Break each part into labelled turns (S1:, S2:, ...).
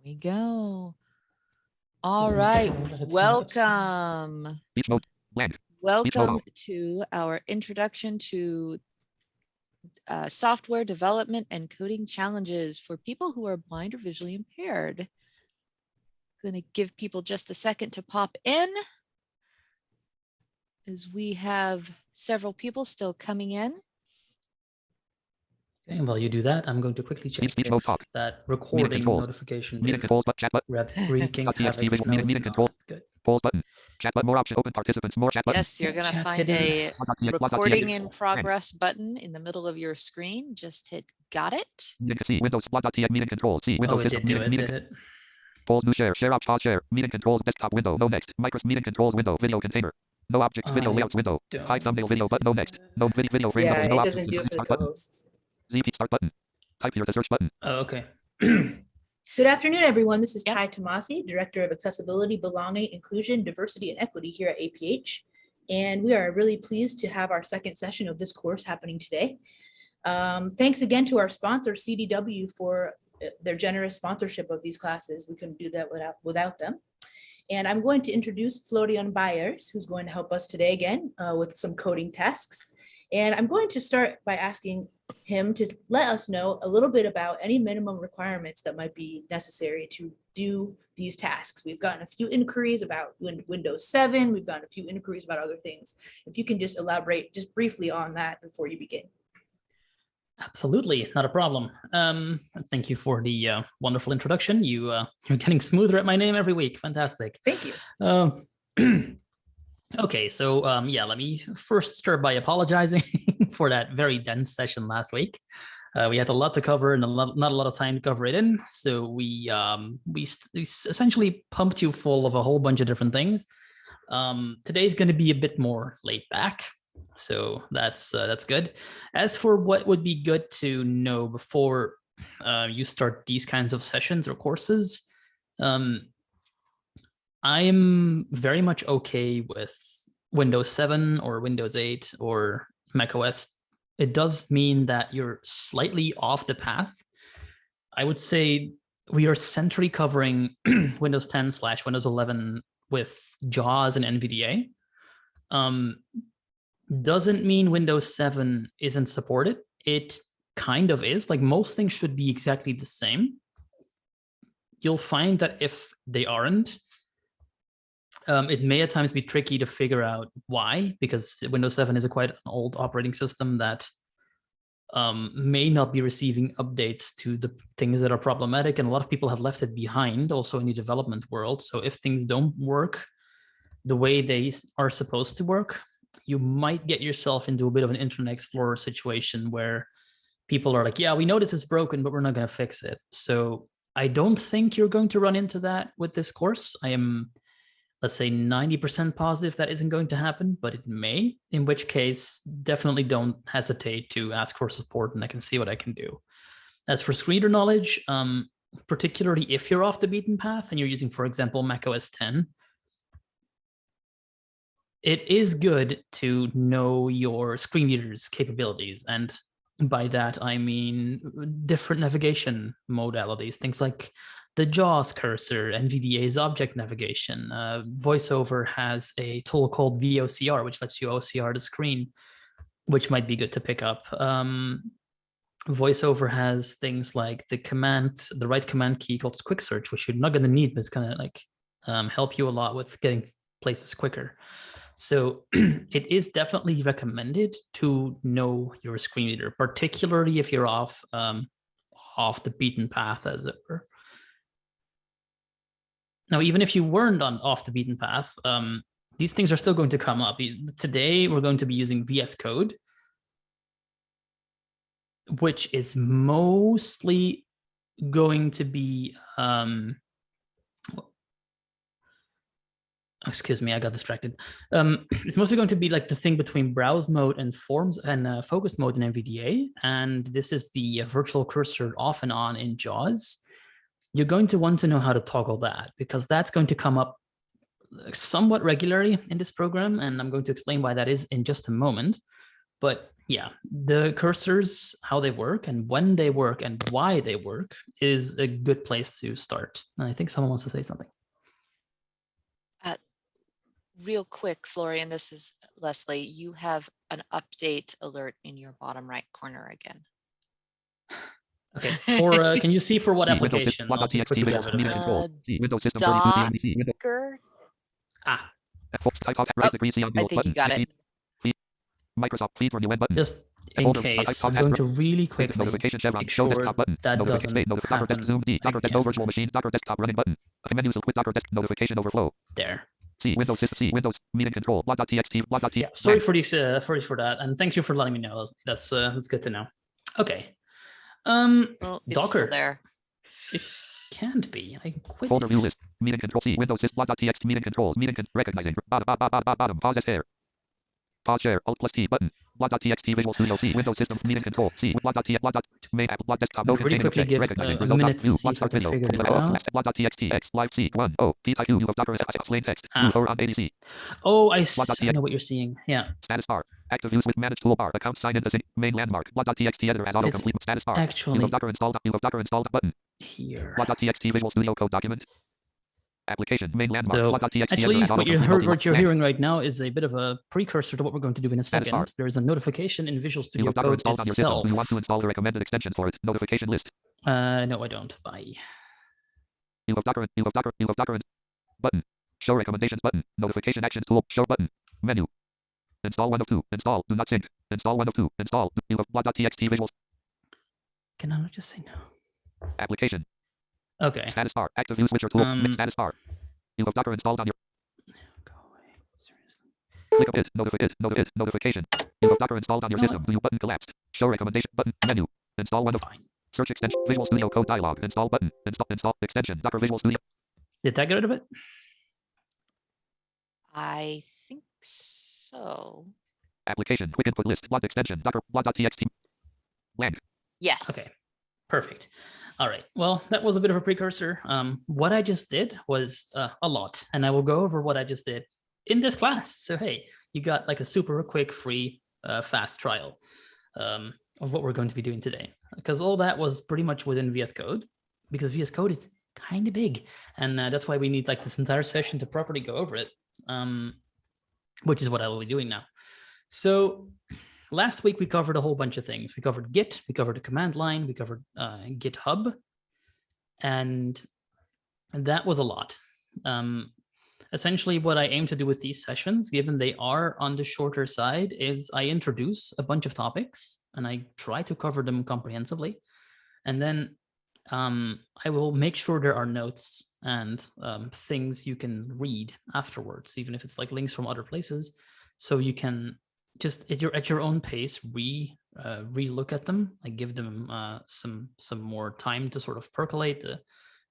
S1: we go. All right, welcome. Welcome to our introduction to software development and coding challenges for people who are blind or visually impaired. Going to give people just a second to pop in, as we have several people still coming in.
S2: Okay, while you do that, I'm going to quickly check if that recording notification is wreaking havoc. Good.
S3: Pause button. Chat button. More options. Open participants. More chat button.
S1: Yes, you're going to find a recording in progress button in the middle of your screen. Just hit got it.
S3: Windows meeting controls. See Windows system.
S2: Did it.
S3: Pause new share. Share pause share. Meeting controls desktop window. No next. Micros meeting controls window. Video container. No objects. Video layouts window. Hide thumbnail video but no next. No video frame.
S4: Yeah,
S3: no
S4: it doesn't do it for the co-hosts.
S3: ZP start button. Type here the search button.
S2: Oh, okay.
S4: Good afternoon, everyone. This is Kai Tomasi, Director of Accessibility, Belonging, Inclusion, Diversity, and Equity here at APH. And we are really pleased to have our second session of this course happening today. Thanks again to our sponsor, CDW, for their generous sponsorship of these classes. We couldn't do that without them. And I'm going to introduce Florian Beijers, who's going to help us today again with some coding tasks. And I'm going to start by asking him to let us know a little bit about any minimum requirements that might be necessary to do these tasks. We've gotten a few inquiries about Windows 7. We've gotten a few inquiries about other things. If you can just elaborate just briefly on that before you begin.
S2: Absolutely, not a problem. Thank you for the wonderful introduction. You're getting smoother at my name every week. Fantastic.
S4: Thank you.
S2: Okay, so yeah, let me first start by apologizing for that very dense session last week. We had a lot to cover and not a lot of time to cover it in, so we essentially pumped you full of a whole bunch of different things. Today's going to be a bit more laid back, so that's good. As for what would be good to know before you start these kinds of sessions or courses, I'm very much okay with Windows 7 or Windows 8 or macOS. It does mean that you're slightly off the path. I would say we are centrally covering Windows 10/Windows 11 with JAWS and NVDA. Doesn't mean Windows 7 isn't supported. It kind of is. Like, most things should be exactly the same. You'll find that if they aren't, it may at times be tricky to figure out why, because Windows 7 is quite an old operating system that may not be receiving updates to the things that are problematic, and a lot of people have left it behind also in the development world. So if things don't work the way they are supposed to work, you might get yourself into a bit of an Internet Explorer situation where people are like, yeah, we know this is broken, but we're not going to fix it. So I don't think you're going to run into that with this course. I am, let's say, 90% positive that isn't going to happen, but it may, in which case, definitely don't hesitate to ask for support and I can see what I can do. As for screen reader knowledge, particularly if you're off the beaten path and you're using, for example, macOS 10, it is good to know your screen reader's capabilities. And by that, I mean different navigation modalities, things like the JAWS cursor, NVDA's object navigation. VoiceOver has a tool called VOCR, which lets you OCR the screen, which might be good to pick up. VoiceOver has things like the right command key called quick search, which you're not going to need, but it's going to like help you a lot with getting places quicker. So it is definitely recommended to know your screen reader, particularly if you're off the beaten path, as it were. Now, even if you weren't off the beaten path, these things are still going to come up. Today, we're going to be using VS Code, which is mostly going to be, excuse me, I got distracted. It's mostly going to be like the thing between browse mode and forms and focus mode in NVDA. And this is the virtual cursor off and on in JAWS. You're going to want to know how to toggle that, because that's going to come up somewhat regularly in this program. And I'm going to explain why that is in just a moment. But Yeah, the cursors, how they work and when they work and why they work is a good place to start. And I think someone wants to say something.
S1: Real quick, Florian, this is Leslie. You have an update alert in your bottom right corner again.
S2: Okay, for can you see for what
S3: Windows
S2: application?
S3: system,
S2: I'll just quickly go over
S3: media
S2: them.
S3: control. Windows system 32 CMDC. Windows.
S1: Docker.
S2: Ah,
S3: Type out right degree C on
S1: I think you got it.
S3: Microsoft, please renew button.
S2: just in case, I'm going to really quickly
S3: notification chevron.
S2: make
S3: Show
S2: sure
S3: desktop button.
S2: that
S3: Notification
S2: doesn't
S3: state. Docker desk
S2: happen
S3: zoom D. Docker desk no
S2: again.
S3: virtual machines. Docker desktop running button. Menu quit Docker desk notification overflow.
S2: There.
S3: C Windows system C Windows meeting control. Blog.txt blog.txt.
S2: Yeah, sorry for this, sorry for that, and thank you for letting me know. That's good to know. Okay.
S1: Well, it's
S2: Docker.
S1: still there.
S2: It can't be. I quit.
S3: Folder
S2: it.
S3: view list. Meeting control C Windows system blog.txt meeting controls. Recognizing bottom. Pause share. Pause share. Alt plus T button. Blog.txt Visual Studio C Windows system meeting control C blog.txt main app blog desktop no
S2: Really quickly give
S3: recognizing
S2: a
S3: result
S2: minute to
S3: view
S2: see if I can figure this out.
S3: blog.txt x live C 1 O P type U of Docker plain text or on ADC.
S2: Oh, I know what you're seeing. Yeah.
S3: Status bar. Active use with managed toolbar. Account sign into sync. Main landmark. Blog.txt editor as autocomplete. Status bar.
S2: Actually,
S3: You have Docker installed. You have Docker installed button.
S2: Here.
S3: Blog.txt Visual Studio Code document. Application. Main landmark.
S2: So
S3: Blog.txt
S2: actually,
S3: editor as
S2: what you're hearing right now is a bit of a precursor to what we're going to do in a second. There is a notification in Visual
S3: You
S2: Studio
S3: have Docker
S2: Code
S3: installed on your system.
S2: itself.
S3: Do you want to install the recommended extensions for it? Notification list.
S2: No, I don't. Bye.
S3: You have Docker. Button. Show recommendations button. Notification actions tool. Show button. Menu. Install 1 of 2. Install. Do not sync. Install 1 of 2. Install. You have blog.txt visuals.
S2: Can I not just say no?
S3: Application.
S2: Okay.
S3: Status bar. Active use switcher tool. Status bar. You have Docker installed on your.
S2: Go away. Seriously.
S3: Click notification. You have Docker installed on your system. View button collapsed. Show recommendation button. Menu. Install 1 of.
S2: Fine.
S3: Search extension. Visual Studio Code dialog. Install button. Install extension. Docker Visual Studio.
S2: Did that get rid of it?
S1: I think so.
S3: Application. Quick input list. Blog extension. Docker. Blog.txt. Blank.
S1: Yes.
S2: Okay. Perfect. All right. Well, that was a bit of a precursor. What I just did was a lot, and I will go over what I just did in this class. So, hey, you got like a super quick, free, fast trial of what we're going to be doing today, because all that was pretty much within VS Code, because VS Code is kind of big, and that's why we need like this entire session to properly go over it, which is what I will be doing now. So last week we covered a whole bunch of things. We covered Git, we covered the command line, we covered GitHub, and that was a lot. Essentially, what I aim to do with these sessions, given they are on the shorter side, is I introduce a bunch of topics and I try to cover them comprehensively. And then I will make sure there are notes and things you can read afterwards, even if it's like links from other places, so you can just at your own pace re-look at them. I give them some more time to sort of percolate, to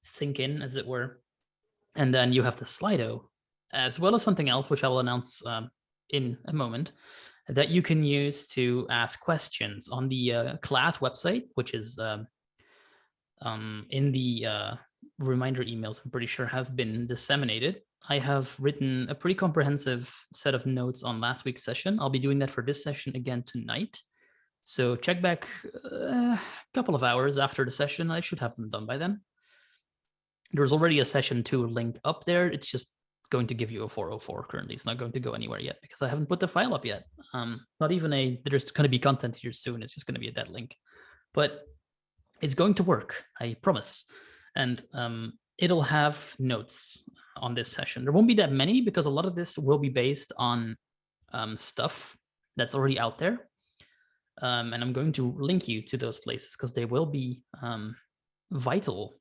S2: sink in, as it were. And then you have the Slido, as well as something else, which I will announce in a moment, that you can use to ask questions on the class website, which is in the reminder emails, I'm pretty sure has been disseminated. I have written a pretty comprehensive set of notes on last week's session. I'll be doing that for this session again tonight. So check back a couple of hours after the session. I should have them done by then. There's already a session 2 link up there. It's just going to give you a 404 currently. It's not going to go anywhere yet because I haven't put the file up yet. Not even there's going to be content here soon. It's just going to be a dead link. But it's going to work, I promise. And it'll have notes on this session. There won't be that many because a lot of this will be based on stuff that's already out there. And I'm going to link you to those places because they will be vital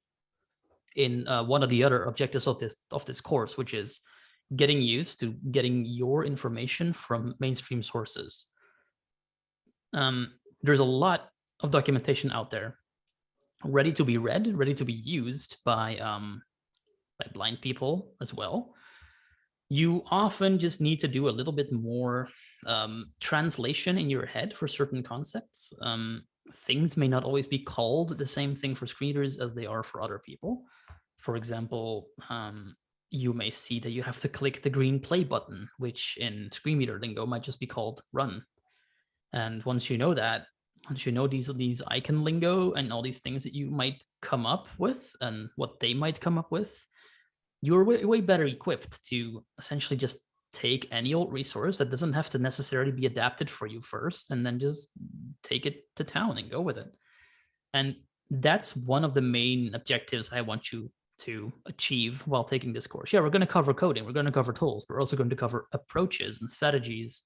S2: in one of the other objectives of this course, which is getting used to getting your information from mainstream sources. There's a lot of documentation out there ready to be read, ready to be used by blind people as well. You often just need to do a little bit more translation in your head for certain concepts. Things may not always be called the same thing for screen readers as they are for other people. For example, you may see that you have to click the green play button, which in screen reader lingo might just be called run. And once you know that, once you know these icon lingo and all these things that you might come up with and what they might come up with, you're way better equipped to essentially just take any old resource that doesn't have to necessarily be adapted for you first, and then just take it to town and go with it. And that's one of the main objectives I want you to achieve while taking this course. Yeah, we're going to cover coding, we're going to cover tools, but we're also going to cover approaches and strategies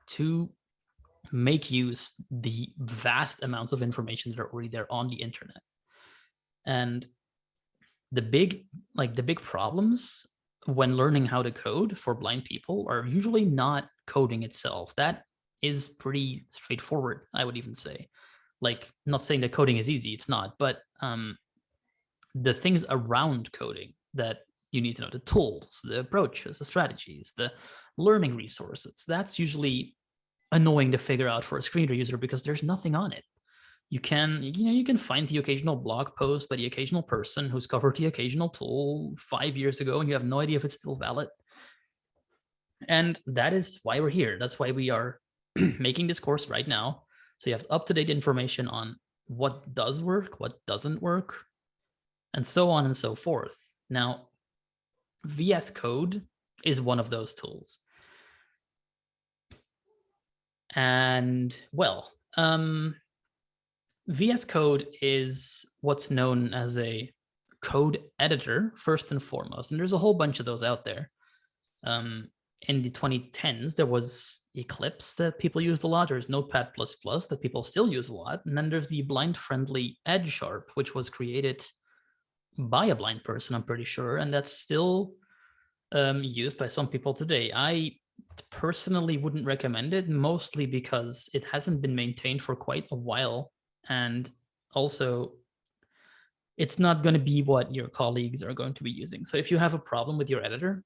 S2: to make use the vast amounts of information that are already there on the internet. And the big problems when learning how to code for blind people are usually not coding itself. That is pretty straightforward, I would even say. Like, not saying that coding is easy, it's not, but the things around coding that you need to know, the tools, the approaches, the strategies, the learning resources, that's usually annoying to figure out for a screen reader user because there's nothing on it. You can find the occasional blog post by the occasional person who's covered the occasional tool 5 years ago, and you have no idea if it's still valid. And that is why we're here. That's why we are making this course right now. So you have up-to-date information on what does work, what doesn't work, and so on and so forth. Now, VS Code is one of those tools. And, well, VS Code is what's known as a code editor, first and foremost. And there's a whole bunch of those out there. In the 2010s, there was Eclipse that people used a lot. There's Notepad++ that people still use a lot. And then there's the blind-friendly Edge Sharp, which was created by a blind person, I'm pretty sure. And that's still used by some people today. I personally wouldn't recommend it, mostly because it hasn't been maintained for quite a while. And also, it's not going to be what your colleagues are going to be using. So if you have a problem with your editor,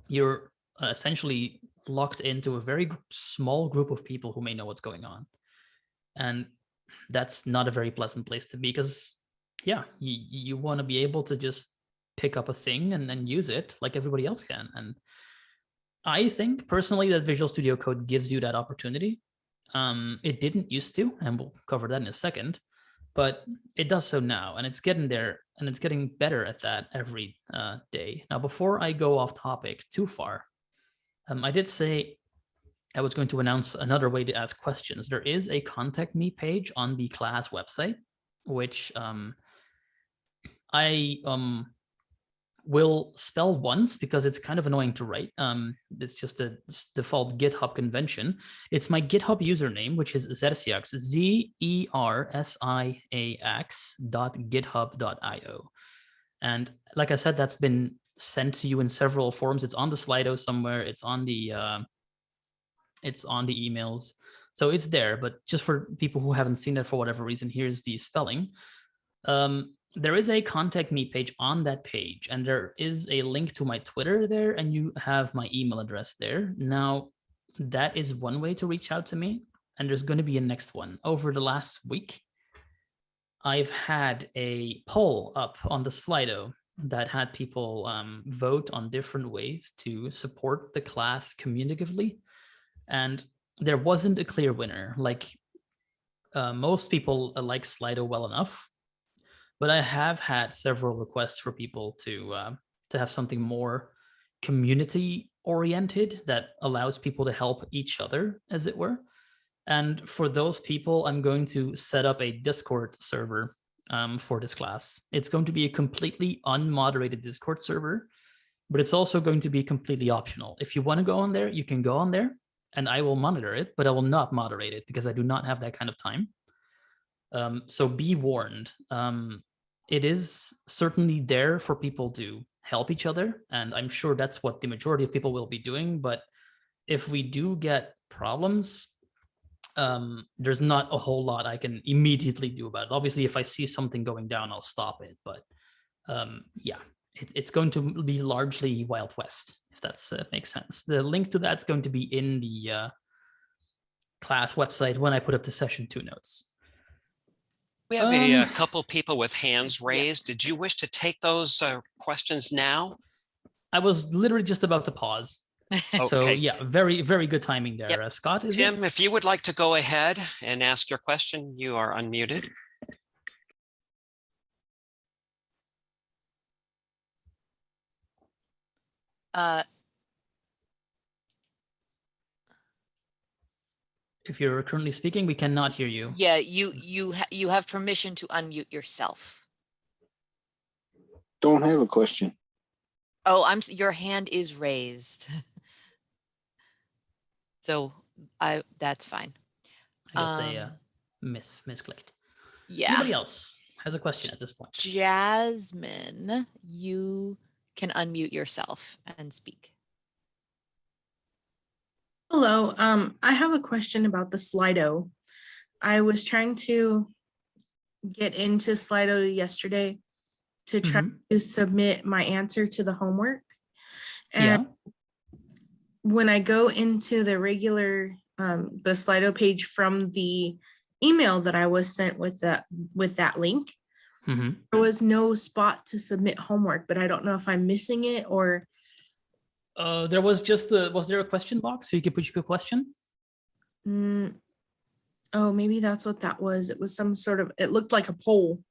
S2: you're essentially locked into a very small group of people who may know what's going on. And that's not a very pleasant place to be, because, yeah, you want to be able to just pick up a thing and then use it like everybody else can. And I think personally that Visual Studio Code gives you that opportunity. It didn't used to, and we'll cover that in a second, but it does so now, and it's getting there, and it's getting better at that every day. Now, before I go off topic too far, I did say I was going to announce another way to ask questions. There is a contact me page on the class website, which I will spell once because it's kind of annoying to write. It's just a default GitHub convention. It's my GitHub username, which is Zersiax, ZERSIAX.github.io. And like I said, that's been sent to you in several forms. It's on the Slido somewhere. It's on the emails. So it's there, but just for people who haven't seen it for whatever reason, here's the spelling. There is a contact me page on that page, and there is a link to my Twitter there, and you have my email address there. Now, that is one way to reach out to me, and there's going to be a next one. Over the last week, I've had a poll up on the Slido that had people vote on different ways to support the class communicatively, and there wasn't a clear winner. Like, most people like Slido well enough, but I have had several requests for people to have something more community oriented that allows people to help each other, as it were. And for those people, I'm going to set up a Discord server for this class. It's going to be a completely unmoderated Discord server, but it's also going to be completely optional. If you want to go on there, you can go on there, and I will monitor it, but I will not moderate it because I do not have that kind of time. So be warned. It is certainly there for people to help each other, and I'm sure that's what the majority of people will be doing. But if we do get problems, there's not a whole lot I can immediately do about it. Obviously, if I see something going down, I'll stop it. But yeah, it's going to be largely Wild West, if that makes sense. The link to that's going to be in the class website when I put up the session 2 notes.
S5: We have a couple people with hands raised. Did you wish to take those questions now?
S2: I was literally just about to pause. So
S5: Okay.
S2: yeah, very, very good timing there.
S1: Yep.
S2: Scott, is
S5: Tim,
S2: it?
S5: if you would like to go ahead and ask your question, you are unmuted.
S2: If you're currently speaking, we cannot hear you.
S1: Yeah, you have permission to unmute yourself.
S6: Don't have a question.
S1: Oh, your hand is raised. So that's fine.
S2: I guess they misclicked.
S1: Yeah.
S2: Anybody else has a question at this point?
S1: Jasmine, you can unmute yourself and speak.
S7: Hello, I have a question about the Slido. I was trying to get into Slido yesterday to try to submit my answer to the homework. And when I go into the regular, the Slido page from the email that I was sent with that link, there was no spot to submit homework, but I don't know if I'm missing it or.
S2: There was just was there a question box so you could put your question?
S7: Oh, maybe that's what that was. It was some sort of, it looked like a poll,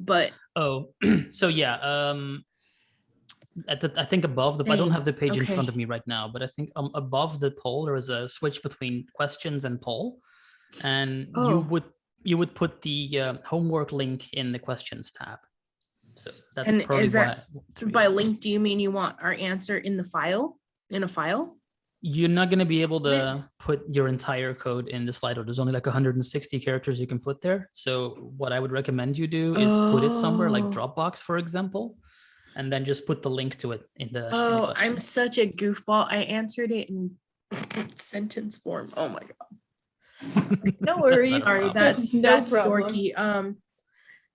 S7: but.
S2: Oh, so yeah. I think above I don't have the page in front of me right now, but I think above the poll, there was a switch between questions and poll. And you would put the homework link in the questions tab. So that's
S7: and
S2: probably
S7: is that by link, do you mean you want our answer in the file, in a file?
S2: You're not going to be able to put your entire code in the Slido. There's only like 160 characters you can put there. So what I would recommend you do is put it somewhere like Dropbox, for example, and then just put the link to it in the.
S7: Oh, I'm such a goofball. I answered it in sentence form. Oh my God.
S4: No worries.
S7: Sorry, that's dorky.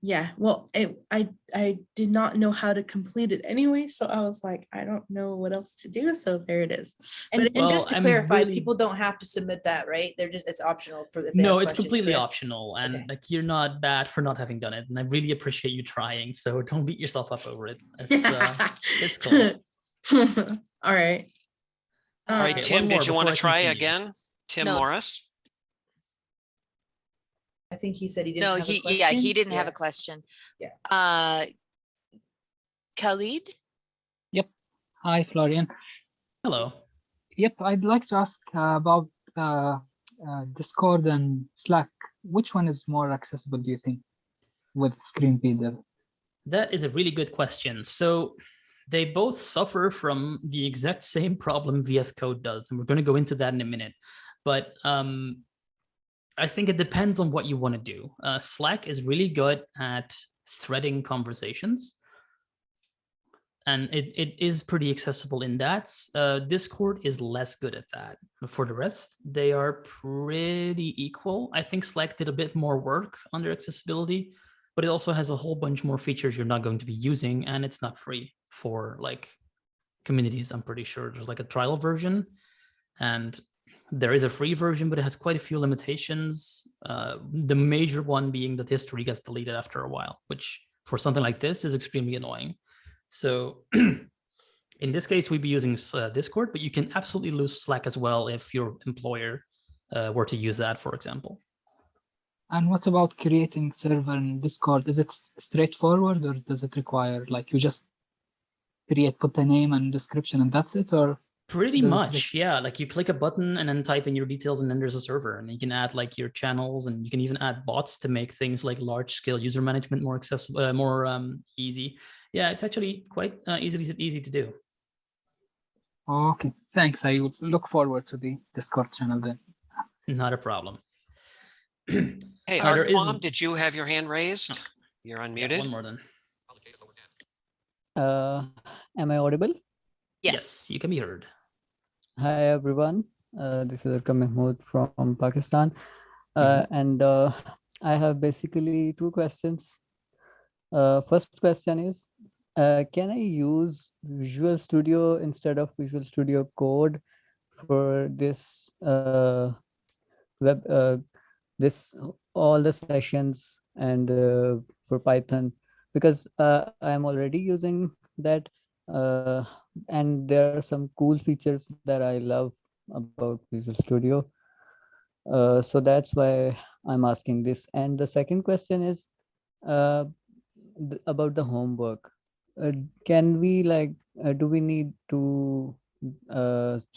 S7: Yeah, well, I did not know how to complete it anyway, so I was like, I don't know what else to do, so there it is.
S4: And just to clarify, people don't have to submit that, right? It's optional for the.
S2: No, it's completely optional, and like you're not bad for not having done it, and I really appreciate you trying. So don't beat yourself up over it. It's cool.
S7: All right.
S5: All right, Tim, did you want to try again? Tim Morris.
S4: I think he said he didn't have a question.
S1: Yeah, he didn't have a question.
S4: Yeah.
S1: Khalid?
S8: Yep. Hi, Florian.
S2: Hello.
S8: Yep, I'd like to ask about Discord and Slack. Which one is more accessible, do you think, with screen reader?
S2: That is a really good question. So they both suffer from the exact same problem VS Code does, and we're going to go into that in a minute. But I think it depends on what you want to do. Slack is really good at threading conversations, and it is pretty accessible in that. Discord is less good at that. For the rest, they are pretty equal. I think Slack did a bit more work on their accessibility, but it also has a whole bunch more features you're not going to be using, and it's not free for like communities. I'm pretty sure there's like a trial version, and there is a free version, but it has quite a few limitations. The major one being that history gets deleted after a while, which for something like this is extremely annoying. So in this case, we'd be using Discord, but you can absolutely lose Slack as well if your employer were to use that, for example.
S8: And what about creating server in Discord? Is it straightforward, or does it require like you just put the name and description and that's it, or?
S2: Pretty much, yeah. Like you click a button and then type in your details, and then there's a server, and you can add like your channels, and you can even add bots to make things like large scale user management more accessible, more easy. Yeah, it's actually quite easy to do.
S8: Okay, thanks. I would look forward to the Discord channel then.
S2: Not a problem.
S5: Hey, Arquam, did you have your hand raised? You're unmuted.
S2: Yeah, one more then.
S9: Am I audible?
S2: Yes, you can be heard.
S9: Hi everyone, this is Arqam Mahmood from Pakistan, and I have basically two questions. First question is, can I use Visual Studio instead of Visual Studio Code for this all the sessions and for Python? Because I'm already using that, and there are some cool features that I love about Visual Studio. So that's why I'm asking this. And the second question is about the homework. Can we do we need to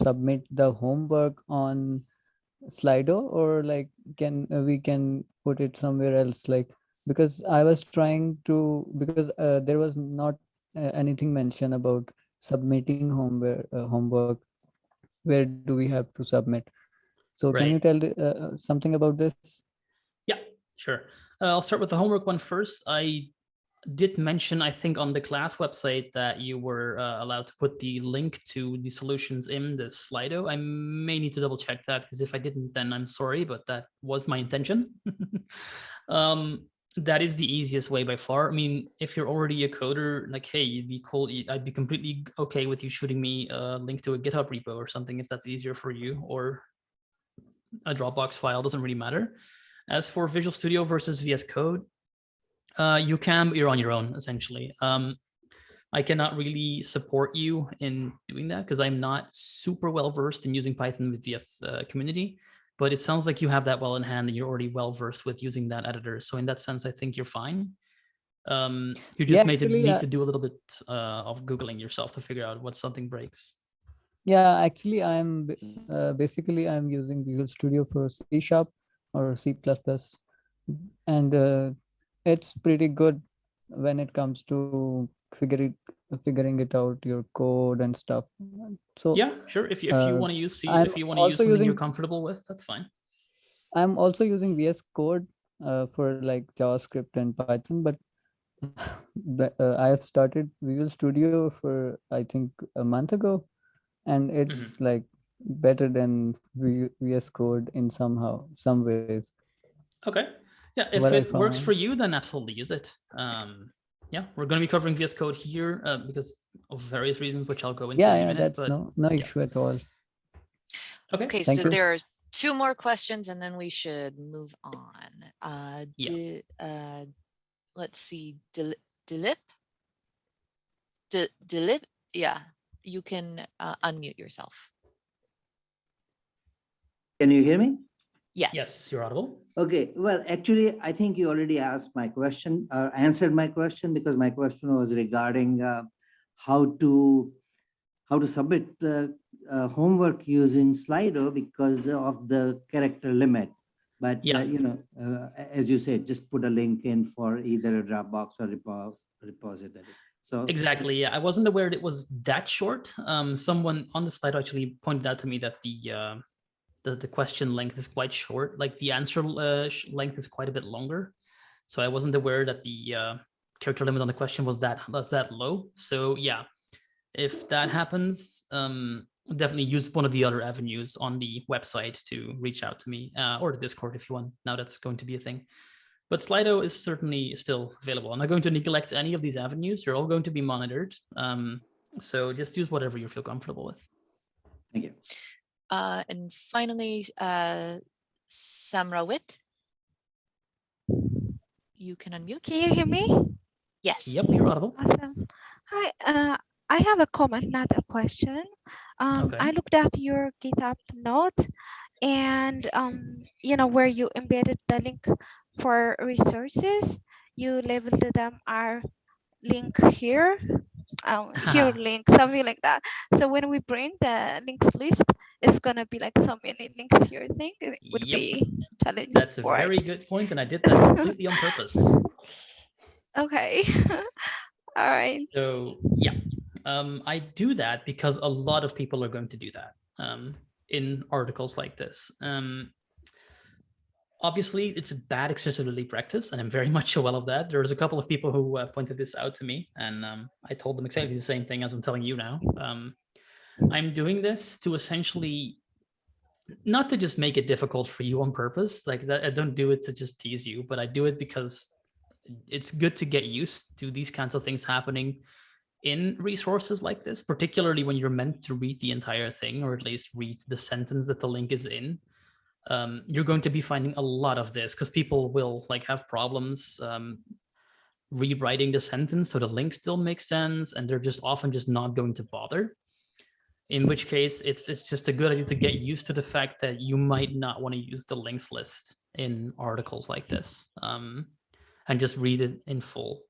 S9: submit the homework on Slido, or can we can put it somewhere else? Because I was trying to, because there was not anything mentioned about submitting homework. Where do we have to submit? So can you
S2: Right.
S9: tell something about this?
S2: Yeah, sure. I'll start with the homework one first. I did mention, I think, on the class website that you were allowed to put the link to the solutions in the Slido. I may need to double check that, because if I didn't, then I'm sorry, but that was my intention. That is the easiest way by far. I mean, if you're already a coder, like, hey, it'd be cool. I'd be completely okay with you shooting me a link to a GitHub repo or something if that's easier for you, or a Dropbox file, doesn't really matter. As for Visual Studio versus VS Code, you're on your own, essentially. I cannot really support you in doing that because I'm not super well versed in using Python with VS community, but it sounds like you have that well in hand and you're already well versed with using that editor. So in that sense, I think you're fine. You just need to do a little bit of Googling yourself to figure out what something breaks.
S9: Yeah, actually, basically I'm using Visual Studio for C# or C++, and it's pretty good when it comes to figuring it out, your code and stuff. So
S2: yeah, sure. If you want to use C, if you want to use something you're comfortable with, that's fine.
S9: I'm also using VS Code for JavaScript and Python, but I have started Visual Studio for I think a month ago, and it's better than VS Code in some ways.
S2: Okay. Yeah, if it works for you, then absolutely use it. Yeah, we're going to be covering VS Code here because of various reasons, which I'll go into in a minute.
S9: That's no issue at all.
S2: Okay.
S1: So there are 2 more questions, and then we should move on. Let's see, Dilip. Yeah, you can unmute yourself.
S6: Can you hear me?
S1: Yes.
S2: Yes, you're audible.
S6: Okay. Well, actually, I think you already asked my question, answered my question, because my question was regarding how to submit homework using Slido because of the character limit. But as you said, just put a link in for either a Dropbox or repository. So
S2: exactly. Yeah, I wasn't aware it was that short. Someone on the slide actually pointed out to me that the question length is quite short. Like the answer length is quite a bit longer. So I wasn't aware that the character limit on the question was that low. So yeah, if that happens, definitely use one of the other avenues on the website to reach out to me, or the Discord if you want. Now that's going to be a thing. But Slido is certainly still available. I'm not going to neglect any of these avenues. They're all going to be monitored. So just use whatever you feel comfortable with.
S6: Thank you.
S1: And finally, Samrawit, you can unmute.
S10: Can you hear me?
S1: Yes.
S2: Yep, you're audible.
S10: Awesome. Hi, I have a comment, not a question.
S2: Okay.
S10: I looked at your GitHub notes, and where you embedded the link for resources, you labeled them our link here. Here link, something like that. So when we bring the links list, it's gonna be like so many links here. I think it would be challenging.
S2: That's a very good point, and I did that completely on purpose.
S10: Okay. All right.
S2: So yeah, I do that because a lot of people are going to do that in articles like this. Obviously, it's a bad accessibility practice, and I'm very much aware of that. There's a couple of people who pointed this out to me, and I told them exactly the same thing as I'm telling you now. I'm doing this to essentially, not to just make it difficult for you on purpose. Like that, I don't do it to just tease you, but I do it because it's good to get used to these kinds of things happening in resources like this, particularly when you're meant to read the entire thing, or at least read the sentence that the link is in. You're going to be finding a lot of this because people will have problems rewriting the sentence so the link still makes sense, and they're just often just not going to bother. In which case, it's just a good idea to get used to the fact that you might not want to use the links list in articles like this, and just read it in full.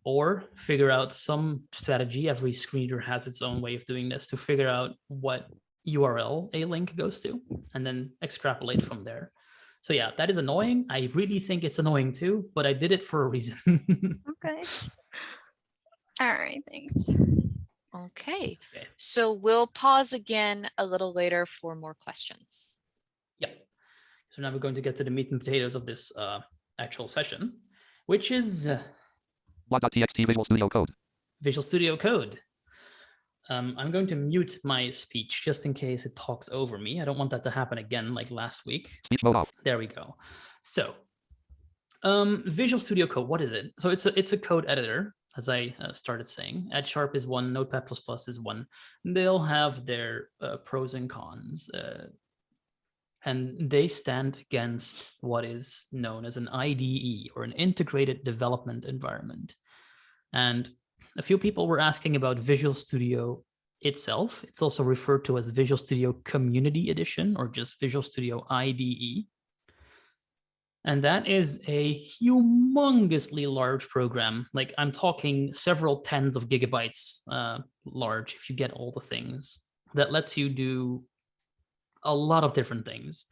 S2: Or figure out some strategy. Every screen reader has its own way of doing this, to figure out what URL a link goes to, and then extrapolate from there. So yeah, that is annoying. I really think it's annoying too, but I did it for a reason.
S10: Okay. All right, thanks.
S1: Okay,
S2: Okay.
S1: so we'll pause again a little later for more questions.
S2: Yeah. So now we're going to get to the meat and potatoes of this actual session, which is
S3: Mod.txt Visual Studio Code.
S2: Visual Studio Code. I'm going to mute my speech just in case it talks over me. I don't want that to happen again like last week.
S3: Speech mode off.
S2: There we go. So Visual Studio Code, what is it? So it's a code editor, as I started saying. Ed Sharp is one, Notepad++ is one. They'll have their pros and cons. And they stand against what is known as an IDE, or an integrated development environment. And a few people were asking about Visual Studio itself. It's also referred to as Visual Studio Community Edition, or just Visual Studio IDE. And that is a humongously large program. Like, I'm talking several tens of gigabytes large if you get all the things. That lets you do a lot of different things.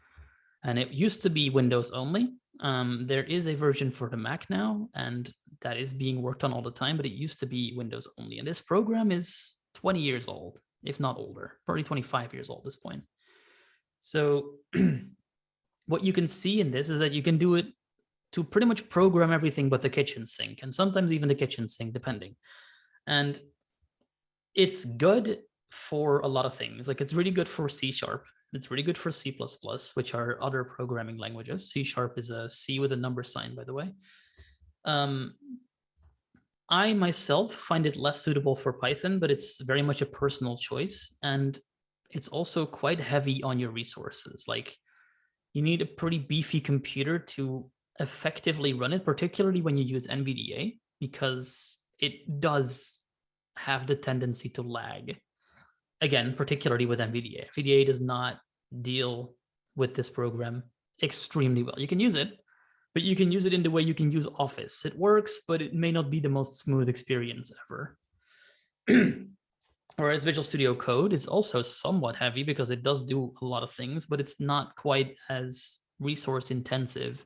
S2: And it used to be Windows only. There is a version for the Mac now, and that is being worked on all the time, but it used to be Windows only. And this program is 20 years old, if not older, probably 25 years old at this point. So what you can see in this is that you can do it to pretty much program everything but the kitchen sink, and sometimes even the kitchen sink, depending. And it's good for a lot of things. Like, it's really good for C#. It's really good for C++, which are other programming languages. C# is a C with a number sign, by the way. I myself find it less suitable for Python, but it's very much a personal choice. And it's also quite heavy on your resources. Like, you need a pretty beefy computer to effectively run it, particularly when you use NVDA, because it does have the tendency to lag. Again, particularly with NVDA. NVDA does not deal with this program extremely well. You can use it, but you can use it in the way you can use Office. It works, but it may not be the most smooth experience ever. Whereas Visual Studio Code is also somewhat heavy because it does do a lot of things, but it's not quite as resource intensive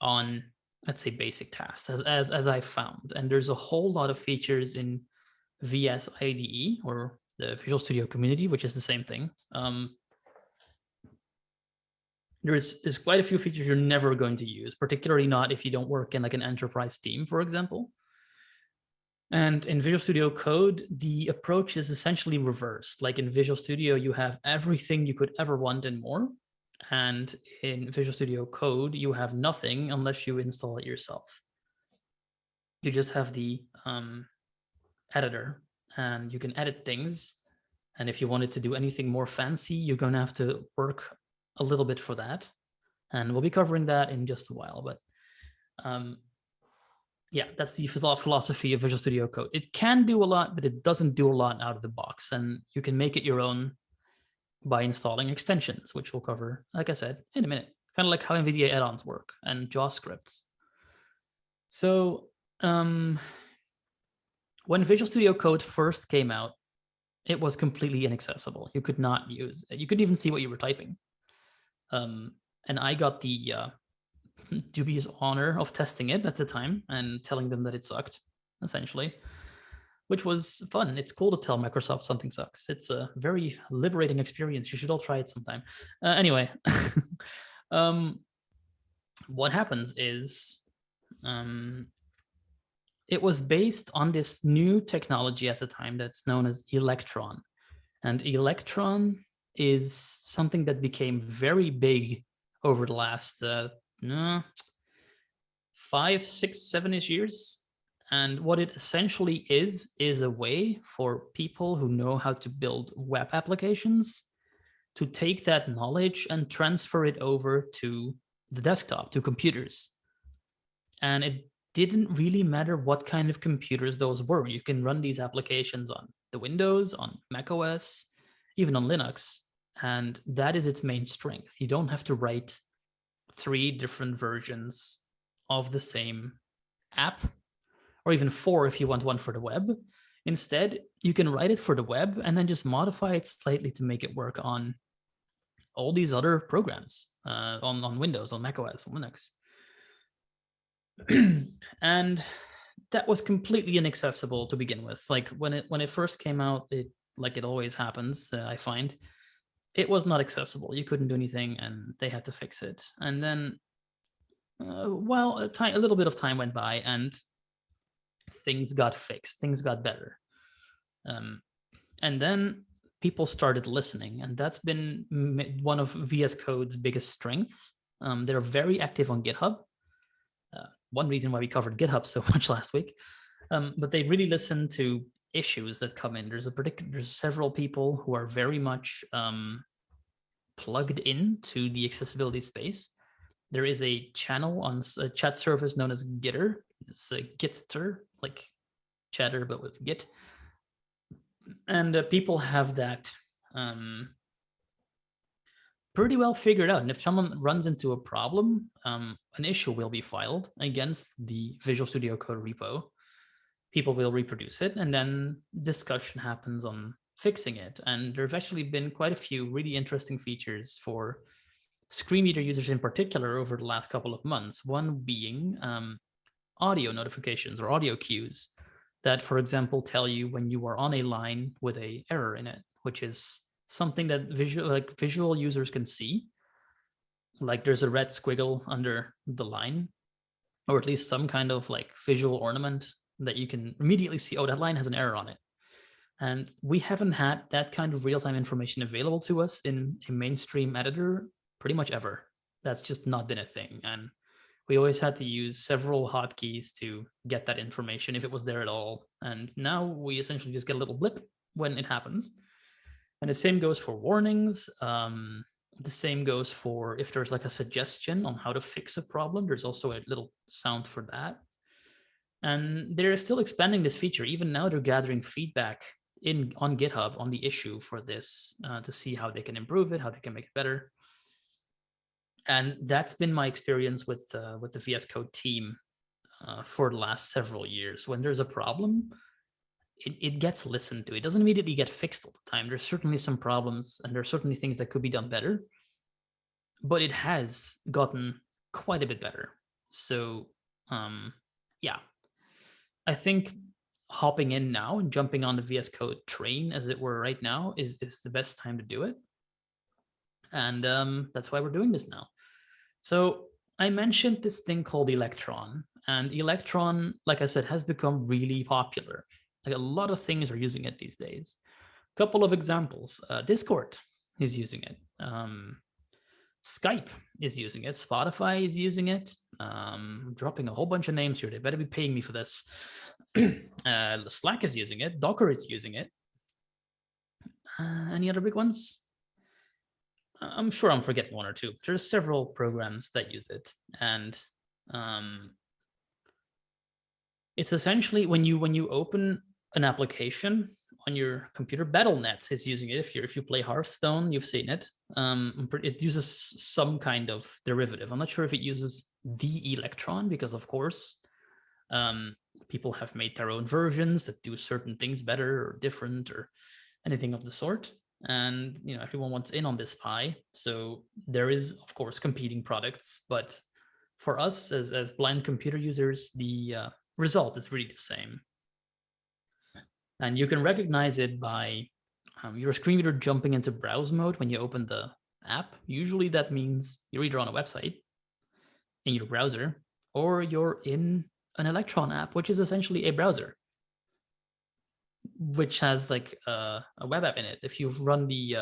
S2: on, let's say, basic tasks as I found. And there's a whole lot of features in VS IDE, or the Visual Studio Community, which is the same thing. There's quite a few features you're never going to use, particularly not if you don't work in like an enterprise team, for example. And in Visual Studio Code, the approach is essentially reversed. Like, in Visual Studio, you have everything you could ever want and more. And in Visual Studio Code, you have nothing unless you install it yourself. You just have the editor, and you can edit things. And if you wanted to do anything more fancy, you're going to have to work a little bit for that. And we'll be covering that in just a while. But yeah, that's the philosophy of Visual Studio Code. It can do a lot, but it doesn't do a lot out of the box. And you can make it your own by installing extensions, which we'll cover, like I said, in a minute. Kind of like how NVIDIA add-ons work and JavaScript. So when Visual Studio Code first came out, it was completely inaccessible. You could not use it. You couldn't even see what you were typing. And I got the dubious honor of testing it at the time and telling them that it sucked, essentially, which was fun. It's cool to tell Microsoft something sucks. It's a very liberating experience. You should all try it sometime. Anyway, what happens is it was based on this new technology at the time that's known as Electron. And Electron is something that became very big over the last 5, 6, 7-ish years. And what it essentially is a way for people who know how to build web applications to take that knowledge and transfer it over to the desktop, to computers. And it didn't really matter what kind of computers those were. You can run these applications on the Windows, on Mac OS, even on Linux, and that is its main strength. You don't have to write 3 different versions of the same app, or even 4 if you want one for the web. Instead, you can write it for the web and then just modify it slightly to make it work on all these other programs, on Windows, on Mac OS, on Linux. And that was completely inaccessible to begin with. Like when it first came out, like it always happens, I find, it was not accessible. You couldn't do anything, and they had to fix it. And then, well, a little bit of time went by, and things got fixed. Things got better. And then people started listening, and that's been one of VS Code's biggest strengths. They're very active on GitHub. One reason why we covered GitHub so much last week. But they really listen to issues that come in. There's several people who are very much plugged into the accessibility space. There is a channel on a chat service known as Gitter. It's a Gitter, like chatter, but with Git. And people have that pretty well figured out. And if someone runs into a problem, an issue will be filed against the Visual Studio Code repo. People will reproduce it, and then discussion happens on fixing it. And there's actually been quite a few really interesting features for screen reader users in particular over the last couple of months. One being audio notifications or audio cues that, for example, tell you when you are on a line with an error in it, which is something that visual users can see. Like there's a red squiggle under the line, or at least some kind of like visual ornament that you can immediately see, oh, that line has an error on it. And we haven't had that kind of real-time information available to us in a mainstream editor pretty much ever. That's just not been a thing. And we always had to use several hotkeys to get that information if it was there at all. And now we essentially just get a little blip when it happens. And the same goes for warnings. The same goes for if there's like a suggestion on how to fix a problem, there's also a little sound for that. And they're still expanding this feature. Even now they're gathering feedback on GitHub on the issue for this to see how they can improve it, how they can make it better. And that's been my experience with the VS Code team for the last several years. When there's a problem, it gets listened to. It doesn't immediately get fixed all the time. There's certainly some problems, and there's certainly things that could be done better, but it has gotten quite a bit better. So yeah, I think hopping in now and jumping on the VS Code train, as it were, right now is the best time to do it. And that's why we're doing this now. So I mentioned this thing called Electron, and Electron, like I said, has become really popular. Like a lot of things are using it these days. A couple of examples: Discord is using it. Skype is using it. Spotify is using it. I'm dropping a whole bunch of names here. They better be paying me for this. Slack is using it. Docker is using it. Any other big ones? I'm sure I'm forgetting one or two. There's several programs that use it, and it's essentially when you open an application on your computer. Battle.net is using it. If you play Hearthstone, you've seen it. It uses some kind of derivative. I'm not sure if it uses the Electron, because of course people have made their own versions that do certain things better or different or anything of the sort. And everyone wants in on this pie. So there is, of course, competing products. But for us as blind computer users, the result is really the same. And you can recognize it by your screen reader jumping into browse mode when you open the app. Usually that means you're either on a website in your browser, or you're in an Electron app, which is essentially a browser, which has like a web app in it. If you've run the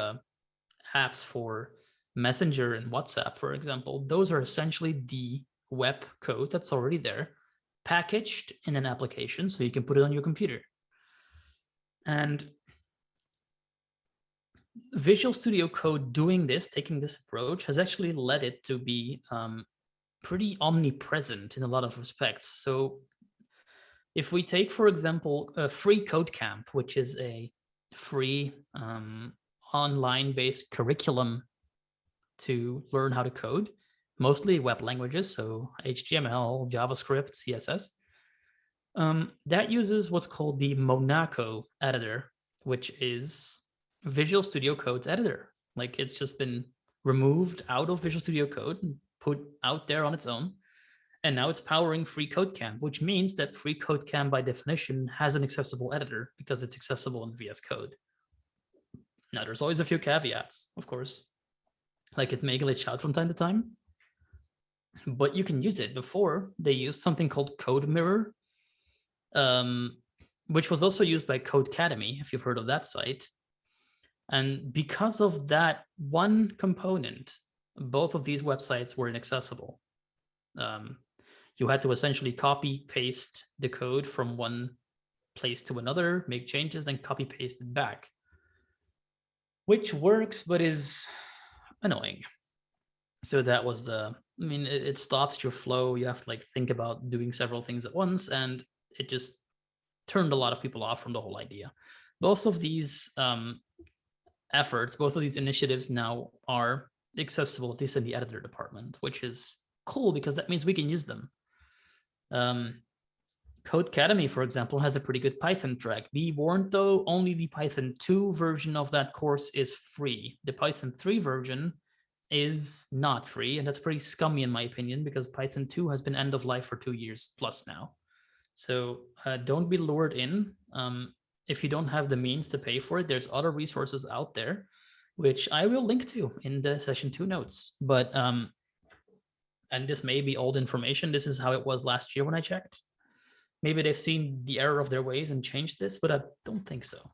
S2: apps for Messenger and WhatsApp, for example, those are essentially the web code that's already there, packaged in an application so you can put it on your computer. And Visual Studio Code doing this, taking this approach, has actually led it to be pretty omnipresent in a lot of respects. So if we take, for example, a free code camp, which is a free online-based curriculum to learn how to code, mostly web languages, so HTML, JavaScript, CSS. That uses what's called the Monaco editor, which is Visual Studio Code's editor. Like, it's just been removed out of Visual Studio Code and put out there on its own. And now it's powering Free Code Camp, which means that Free Code Camp by definition has an accessible editor because it's accessible in VS Code. Now, there's always a few caveats, of course. Like, it may glitch out from time to time, but you can use it. Before, they used something called Code Mirror, which was also used by Codecademy, if you've heard of that site. And because of that one component, both of these websites were inaccessible. You had to essentially copy paste the code from one place to another, make changes, then copy paste it back, which works but is annoying. So that was I mean, it stops your flow. You have to like think about doing several things at once, and it just turned a lot of people off from the whole idea. Both of these efforts, both of these initiatives now are accessible, at least in the editor department, which is cool because that means we can use them. Codecademy, for example, has a pretty good Python track. Be warned though, only the Python 2 version of that course is free. The Python 3 version is not free, and that's pretty scummy in my opinion, because Python 2 has been end of life for 2 years plus now. So don't be lured in. If you don't have the means to pay for it, there's other resources out there, which I will link to in the session 2 notes. But and this may be old information. This is how it was last year when I checked. Maybe they've seen the error of their ways and changed this, but I don't think so.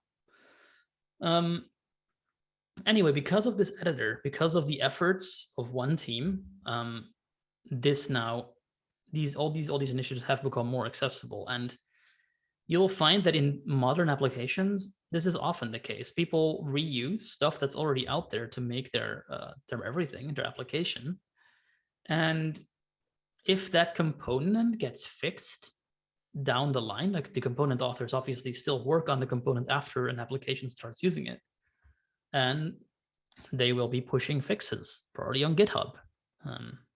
S2: Anyway, because of this editor, because of the efforts of one team, all these initiatives have become more accessible. And you'll find that in modern applications, this is often the case. People reuse stuff that's already out there to make their everything, their application. And if that component gets fixed down the line, like the component authors obviously still work on the component after an application starts using it, and they will be pushing fixes, probably on GitHub.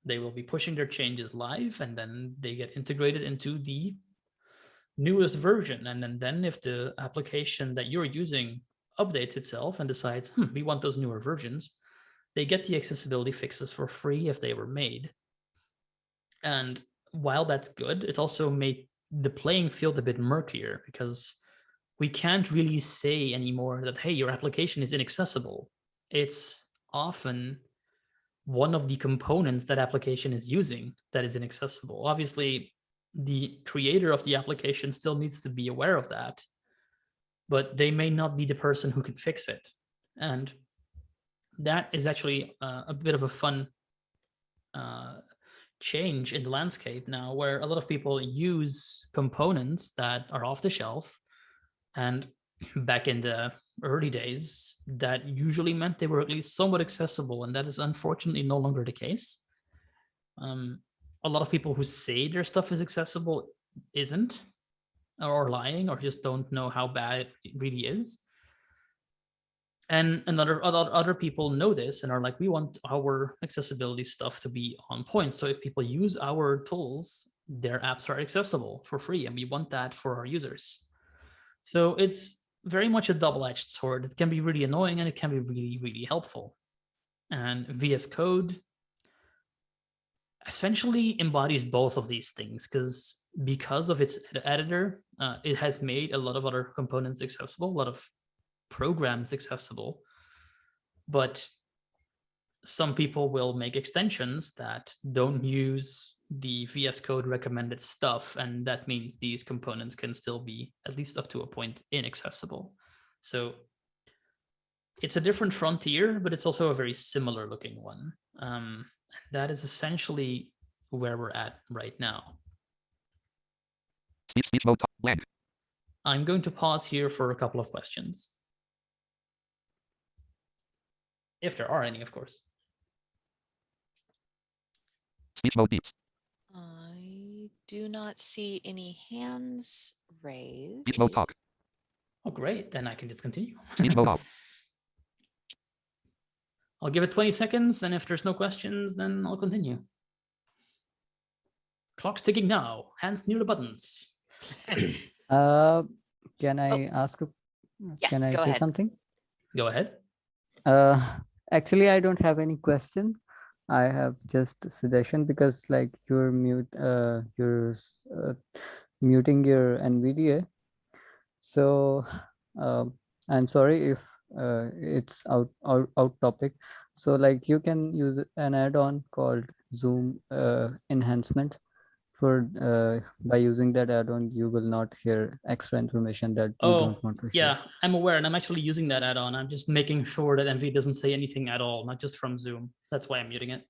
S2: They will be pushing their changes live, and then they get integrated into the newest version. And then if the application that you're using updates itself and decides, we want those newer versions, they get the accessibility fixes for free if they were made. And while that's good, it also made the playing field a bit murkier, because we can't really say anymore that, hey, your application is inaccessible. It's often one of the components that application is using that is inaccessible. Obviously, the creator of the application still needs to be aware of that, but they may not be the person who can fix it. And that is actually a bit of a fun change in the landscape now, where a lot of people use components that are off the shelf. And back in the early days, that usually meant they were at least somewhat accessible, and that is unfortunately no longer the case. A lot of people who say their stuff is accessible isn't, or lying, or just don't know how bad it really is. And other people know this and are like, we want our accessibility stuff to be on point. So if people use our tools, their apps are accessible for free, and we want that for our users. So it's very much a double-edged sword. It can be really annoying, and it can be really, really helpful. And VS Code essentially embodies both of these things, because of its editor, it has made a lot of other components accessible, a lot of programs accessible. But some people will make extensions that don't use the VS Code recommended stuff, and that means these components can still be, at least up to a point, inaccessible. So it's a different frontier, but it's also a very similar looking one. That is essentially where we're at right now.
S3: Speech mode blank.
S2: I'm going to pause here for a couple of questions. If there are any, of course.
S3: Speech mode deeps.
S1: I do not see any hands raised.
S3: Speech mode talk.
S2: Oh, great. Then I can just continue.
S3: Speech mode off.
S2: I'll give it 20 seconds, and if there's no questions, then I'll continue. Clock's ticking now. Hands near the buttons.
S9: Can I ask?
S1: Yes,
S9: Can I
S1: go
S9: say
S1: ahead.
S9: something?
S2: Go ahead.
S9: Actually, I don't have any question. I have just a suggestion because like you're muting your NVDA. So I'm sorry if it's out topic. So like you can use an add-on called Zoom Enhancement. For by using that add-on, you will not hear extra information that you don't want to hear.
S2: Yeah, I'm aware, and I'm actually using that add-on. I'm just making sure that NV doesn't say anything at all, not just from Zoom. That's why I'm muting it.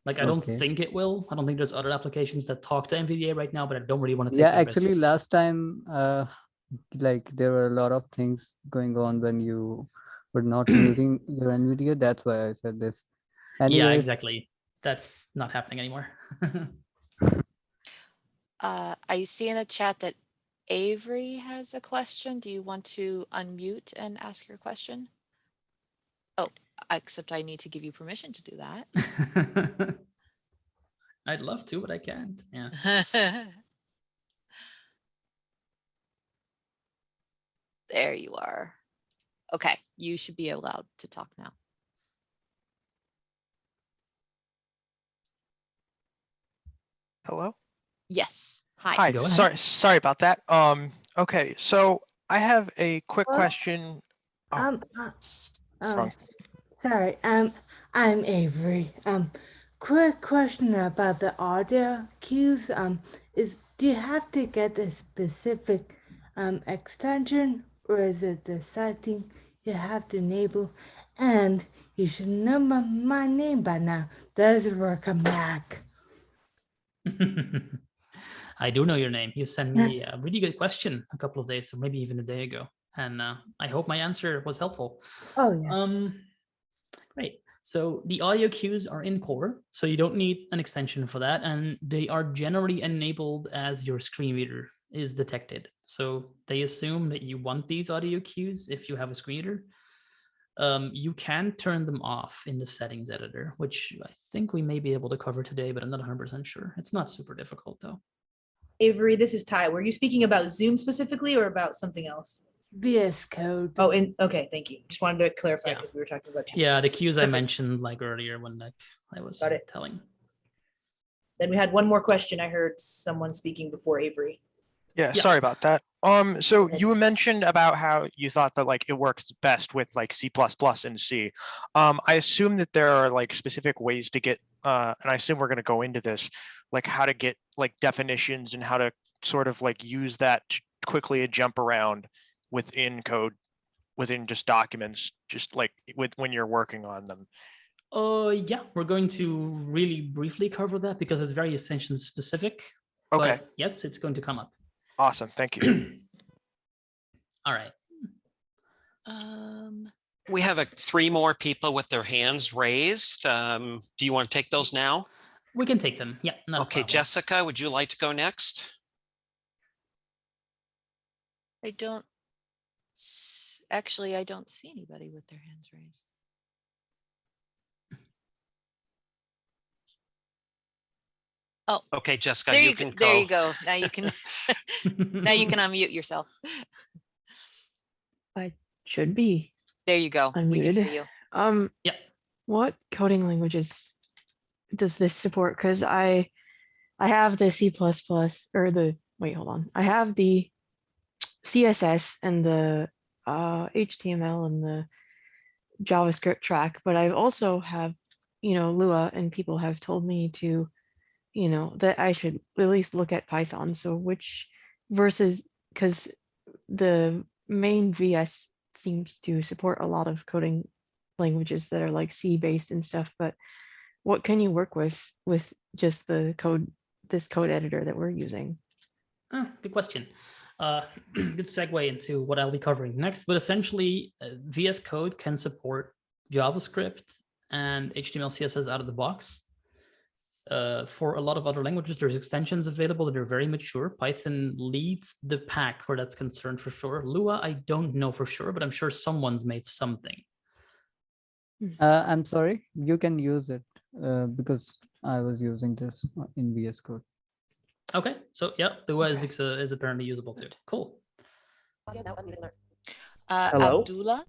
S2: Like, I don't
S9: Okay.
S2: think it will. I don't think there's other applications that talk to NVDA right now, but I don't really want to take
S9: Yeah,
S2: the risk.
S9: actually, last time, like there were a lot of things going on when you were not muting your NVIDIA. That's why I said this. Anyways,
S2: Yeah, exactly. That's not happening anymore.
S1: I see in the chat that Avery has a question. Do you want to unmute and ask your question? Oh, except I need to give you permission to do that.
S2: I'd love to, but I can't. Yeah.
S1: There you are. Okay, you should be allowed to talk now.
S11: Hello?
S1: Yes. Hi.
S11: Hi.
S2: Go ahead.
S11: Sorry about that. Okay, so I have a quick
S12: Well,
S11: question. Sorry.
S12: Sorry, I'm Avery. Quick question about the audio cues. Do you have to get a specific extension, or is it the setting you have to enable? And you should know my name by now. Does it work on Mac?
S2: I do know your name. You sent me a really good question a couple of days, or maybe even a day ago. And I hope my answer was helpful.
S12: Oh, yes.
S2: Great. So the audio cues are in core, so you don't need an extension for that. And they are generally enabled as your screen reader is detected. So they assume that you want these audio cues if you have a screen reader. You can turn them off in the settings editor, which I think we may be able to cover today, but I'm not 100% sure. It's not super difficult though.
S4: Avery, this is Ty. Were you speaking about Zoom specifically or about something else?
S12: VS Code.
S4: Oh, okay, thank you. Just wanted to clarify because we were talking about.
S2: Yeah, the cues I
S4: Perfect.
S2: mentioned like earlier when I was telling.
S4: Then we had one more question. I heard someone speaking before Avery.
S11: Yeah, sorry about that. So you mentioned about how you thought that like it works best with like C++ and C. I assume that there are like specific ways to get, and I assume we're going to go into this, like how to get like definitions and how to sort of like use that to quickly jump around within code, within just documents, just like when you're working on them.
S2: Yeah, we're going to really briefly cover that because it's very extension specific.
S11: Okay.
S2: But yes, it's going to come up.
S11: Awesome. Thank you.
S2: All right.
S5: We have 3 more people with their hands raised. Do you want to take those now?
S2: We can take them. Yeah.
S5: Okay, Jessica, would you like to go next?
S1: I don't actually, I don't see anybody with their hands raised. Oh,
S5: okay, Jessica,
S1: there
S5: you can go.
S1: There you go. Now you can now you can unmute yourself.
S13: I should be.
S1: There you go.
S13: Unmuted.
S1: We can hear you.
S2: Yeah.
S13: What coding languages does this support? Because I have the C++ or the wait, hold on. I have the CSS and the HTML and the JavaScript track, but I also have, Lua, and people have told me to, that I should at least look at Python. So which versus, because the main VS seems to support a lot of coding languages that are like C based and stuff, but what can you work with just the code, this code editor that we're using?
S2: Good question. Good segue into what I'll be covering next, but essentially VS Code can support JavaScript and HTML, CSS out of the box. for a lot of other languages, there's extensions available that are very mature. Python leads the pack where that's concerned for sure. Lua, I don't know for sure, but I'm sure someone's made something.
S9: I'm sorry, you can use it because I was using this in VS Code.
S2: Okay, so yeah, Lua is apparently usable too. Cool.
S14: Hello?
S1: Abdullah?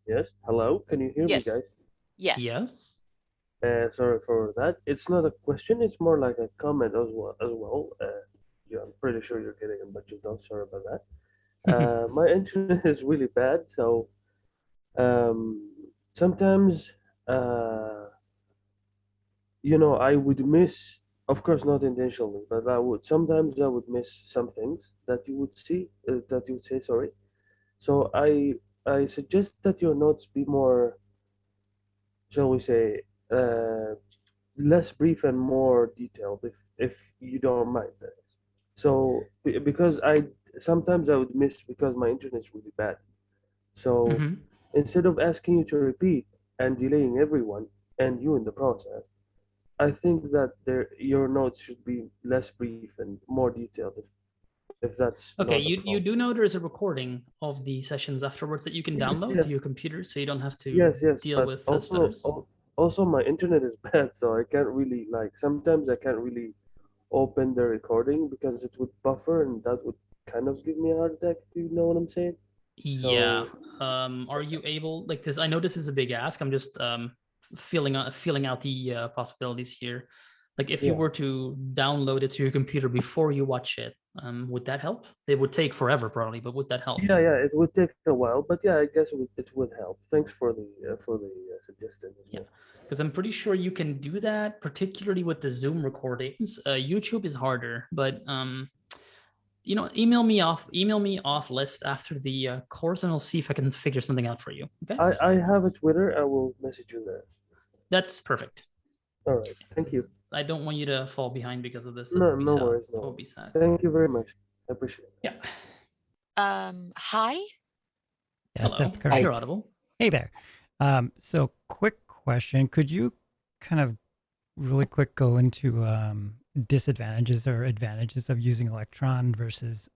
S14: Yes, hello, can you hear
S1: Yes.
S14: me, guys?
S1: Yes.
S2: Yes.
S14: Sorry for that. It's not a question, it's more like a comment as well. Yeah, I'm pretty sure you're getting a bunch of those, sorry about that. My internet is really bad, so sometimes, I would miss, of course, not intentionally, but sometimes I would miss some things that you would say, sorry. So I suggest that your notes be more, shall we say, less brief and more detailed, if you don't mind that. So because sometimes I would miss because my internet is really bad. So instead of asking you to repeat and delaying everyone and you in the process, I think that your notes should be less brief and more detailed, if that's
S2: Okay,
S14: not a
S2: you
S14: problem.
S2: do know there is a recording of the sessions afterwards that you can download to
S14: yes.
S2: your computer, so you don't have to
S14: Yes,
S2: deal
S14: but
S2: with
S14: also,
S2: stutters.
S14: also my internet is bad, so I can't really, sometimes I can't really open the recording because it would buffer and that would kind of give me a heart attack, if you know what I'm saying.
S2: Yeah. Are you able, like this? I know this is a big ask. I'm just feeling out the possibilities here. Like if you
S14: Yeah.
S2: were to download it to your computer before you watch it, would that help? It would take forever probably, but would that help?
S14: Yeah, it would take a while, but yeah, I guess it would help. Thanks for the suggestion as well.
S2: Because I'm pretty sure you can do that, particularly with the Zoom recordings. YouTube is harder, but email me off list after the course, and I'll see if I can figure something out for you. Okay.
S14: I have a Twitter. I will message you there.
S2: That's perfect.
S14: All right. Thank you.
S2: I don't want you to fall behind because of this.
S14: No worries.
S2: That would be sad.
S14: Thank you very much. I appreciate it.
S2: Yeah.
S1: Hi.
S15: Yes,
S2: Hello.
S15: that's correct.
S2: You're audible.
S15: Hey there. So quick question. Could you kind of really quick go into disadvantages or advantages of using Electron versus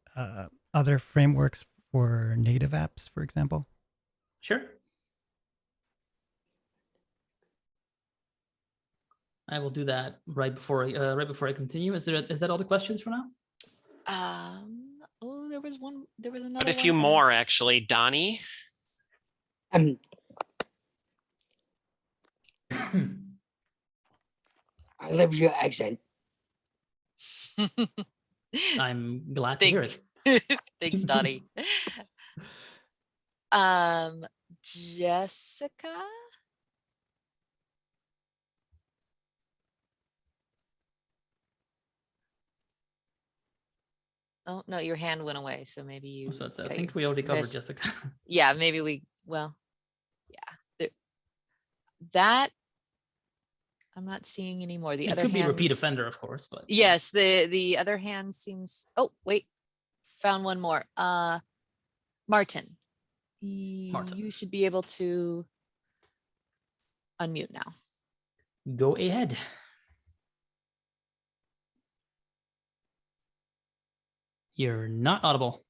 S15: other frameworks for native apps, for example?
S2: Sure. I will do that right before I continue. Is that all the questions for now?
S1: Oh, there was another.
S5: But a few more actually, Donnie.
S16: I love your accent.
S2: I'm glad to hear it.
S1: Thanks, Donnie. Jessica. Oh no, your hand went away, so maybe you.
S2: So I think we already covered Jessica.
S1: Yeah, maybe we. Well, yeah. That I'm not seeing anymore. The
S2: It
S1: other
S2: could be a repeat
S1: hands-
S2: offender, of course, but
S1: Yes, the other hand seems. Oh wait, found one more. Martin. You should be able to unmute now.
S2: Go ahead. You're not audible.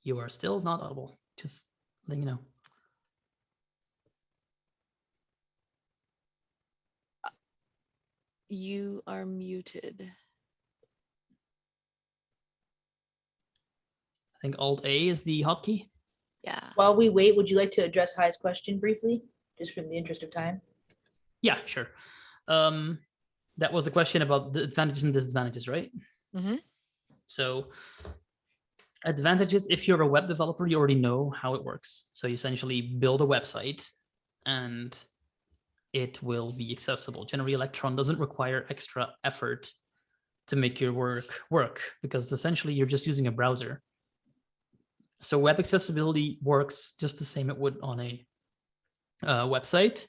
S2: You are still not audible. Just letting you know.
S1: You are muted.
S2: I think Alt-A is the hotkey.
S1: Yeah.
S4: While we wait, would you like to address Hi's question briefly, just for the interest of time?
S2: Yeah, sure. That was the question about the advantages and disadvantages, right?
S1: Mm-hmm.
S2: So advantages, if you're a web developer, you already know how it works. So you essentially build a website and it will be accessible. Generally, Electron doesn't require extra effort to make your work because essentially you're just using a browser. So web accessibility works just the same it would on a website,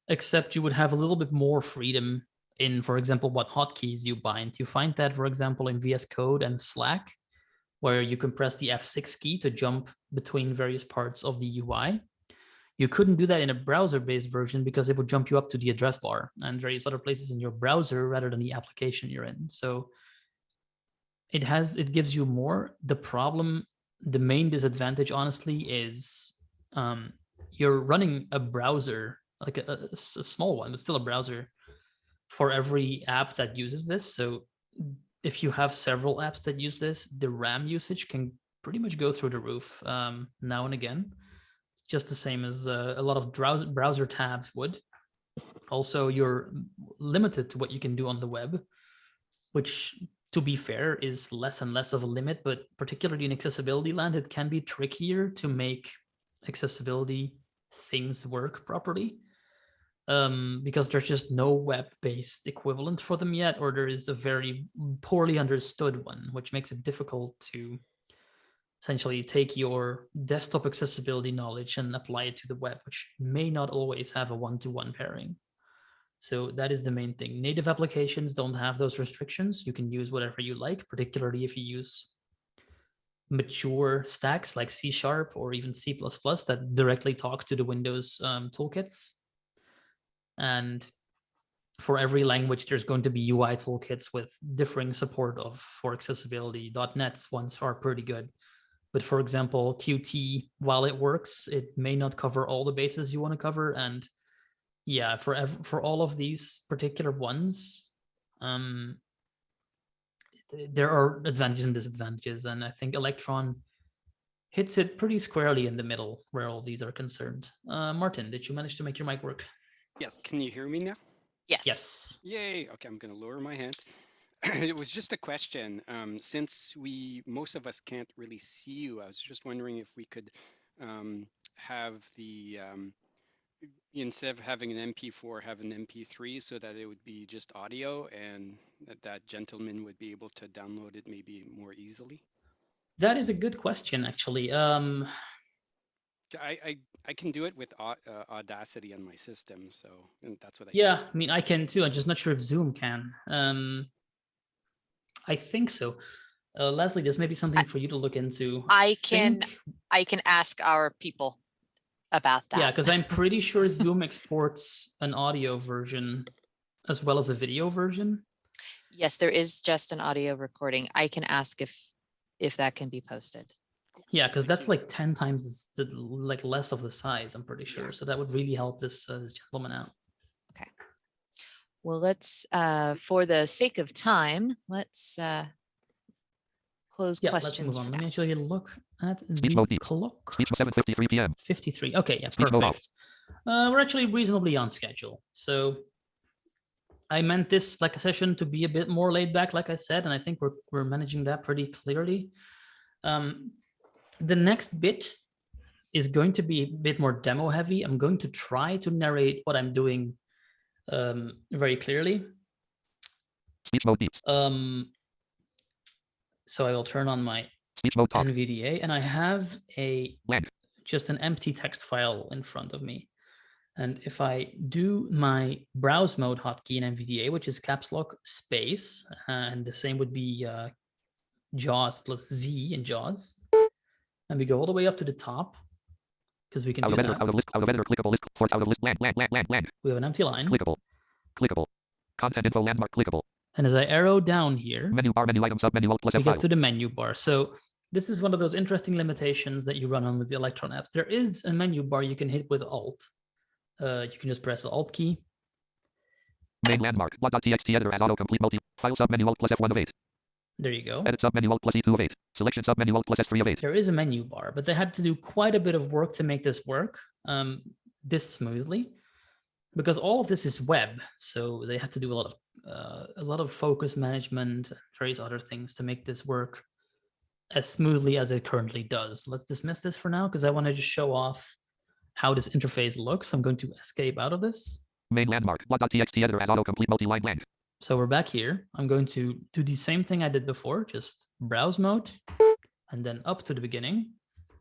S2: except you would have a little bit more freedom in, for example, what hotkeys you bind. You find that, for example, in VS Code and Slack, where you can press the F6 key to jump between various parts of the UI. You couldn't do that in a browser-based version because it would jump you up to the address bar and various other places in your browser rather than the application you're in. So it gives you more. The problem, the main disadvantage, honestly, is you're running a browser, like a small one, but still a browser for every app that uses this. So if you have several apps that use this, the RAM usage can pretty much go through the roof now and again. Just the same as a lot of browser tabs would. Also, you're limited to what you can do on the web, which, to be fair, is less and less of a limit, but particularly in accessibility land, it can be trickier to make accessibility things work properly because there's just no web-based equivalent for them yet, or there is a very poorly understood one, which makes it difficult to essentially take your desktop accessibility knowledge and apply it to the web, which may not always have a one-to-one pairing. So that is the main thing. Native applications don't have those restrictions. You can use whatever you like, particularly if you use mature stacks like C# or even C++ that directly talk to the Windows toolkits. And for every language, there's going to be UI toolkits with differing support for accessibility. .NET's ones are pretty good. But for example, Qt, while it works, it may not cover all the bases you want to cover. And yeah, for all of these particular ones, there are advantages and disadvantages. And I think Electron hits it pretty squarely in the middle where all these are concerned. Martin, did you manage to make your mic work?
S17: Yes, can you hear me now?
S1: Yes.
S2: Yes.
S17: Yay, okay, I'm gonna lower my hand. It was just a question. Since most of us can't really see you, I was just wondering if we could have the, instead of having an MP4, have an MP3 so that it would be just audio and that gentleman would be able to download it maybe more easily.
S2: That is a good question, actually.
S17: I can do it with Audacity on my system, so and that's what I
S2: Yeah, I mean, I can too. I'm just not sure if Zoom can. I think so. Leslie, this may be something for you to look into.
S1: I can ask our people about that.
S2: Yeah, because I'm pretty sure Zoom exports an audio version as well as a video version.
S1: Yes, there is just an audio recording. I can ask if that can be posted.
S2: Yeah, because that's like 10 times less of the size, I'm pretty sure. So that would really help this gentleman out.
S1: Okay. Well, let's, for the sake of time, let's close questions.
S2: Let's move on. Let me actually look at
S3: Speech
S2: the
S3: mode deep.
S2: clock.
S3: Speech 7:53 p.m.
S2: 53. Okay, yeah,
S3: Speech mode off.
S2: perfect. We're actually reasonably on schedule. So I meant this like a session to be a bit more laid back, like I said, and I think we're managing that pretty clearly. The next bit is going to be a bit more demo heavy. I'm going to try to narrate what I'm doing very clearly.
S3: Speech mode deep.
S2: So I will turn on my
S3: Speech mode talk.
S2: NVDA, and I have just an empty text file in front of me. And if I do my browse mode hotkey in NVDA, which is caps lock space, and the same would be JAWS plus Z in JAWS, and we go all the way up to the top, because we can do that.
S3: Out of list, clickable list, force out of list, land.
S2: We have an empty line.
S3: Clickable. Content info landmark, clickable.
S2: And as I arrow down here,
S3: menu bar, menu item, sub menu, alt plus
S2: we
S3: F5.
S2: get to the menu bar. So this is one of those interesting limitations that you run on with the Electron apps. There is a menu bar you can hit with Alt. You can just press the Alt key.
S3: Main landmark, log.txt editor as autocomplete multi, file sub menu, alt plus F1 of 8.
S2: There you go.
S3: Edit sub menu, alt plus E2 of 8. Selection sub menu, alt plus S3 of 8.
S2: There is a menu bar, but they had to do quite a bit of work to make this work this smoothly, because all of this is web. So they had to do a lot of focus management and various other things to make this work as smoothly as it currently does. Let's dismiss this for now, because I want to just show off how this interface looks. I'm going to escape out of this.
S3: Main landmark, log.txt editor as autocomplete multi-line blank.
S2: So we're back here. I'm going to do the same thing I did before, just browse mode, and then up to the beginning.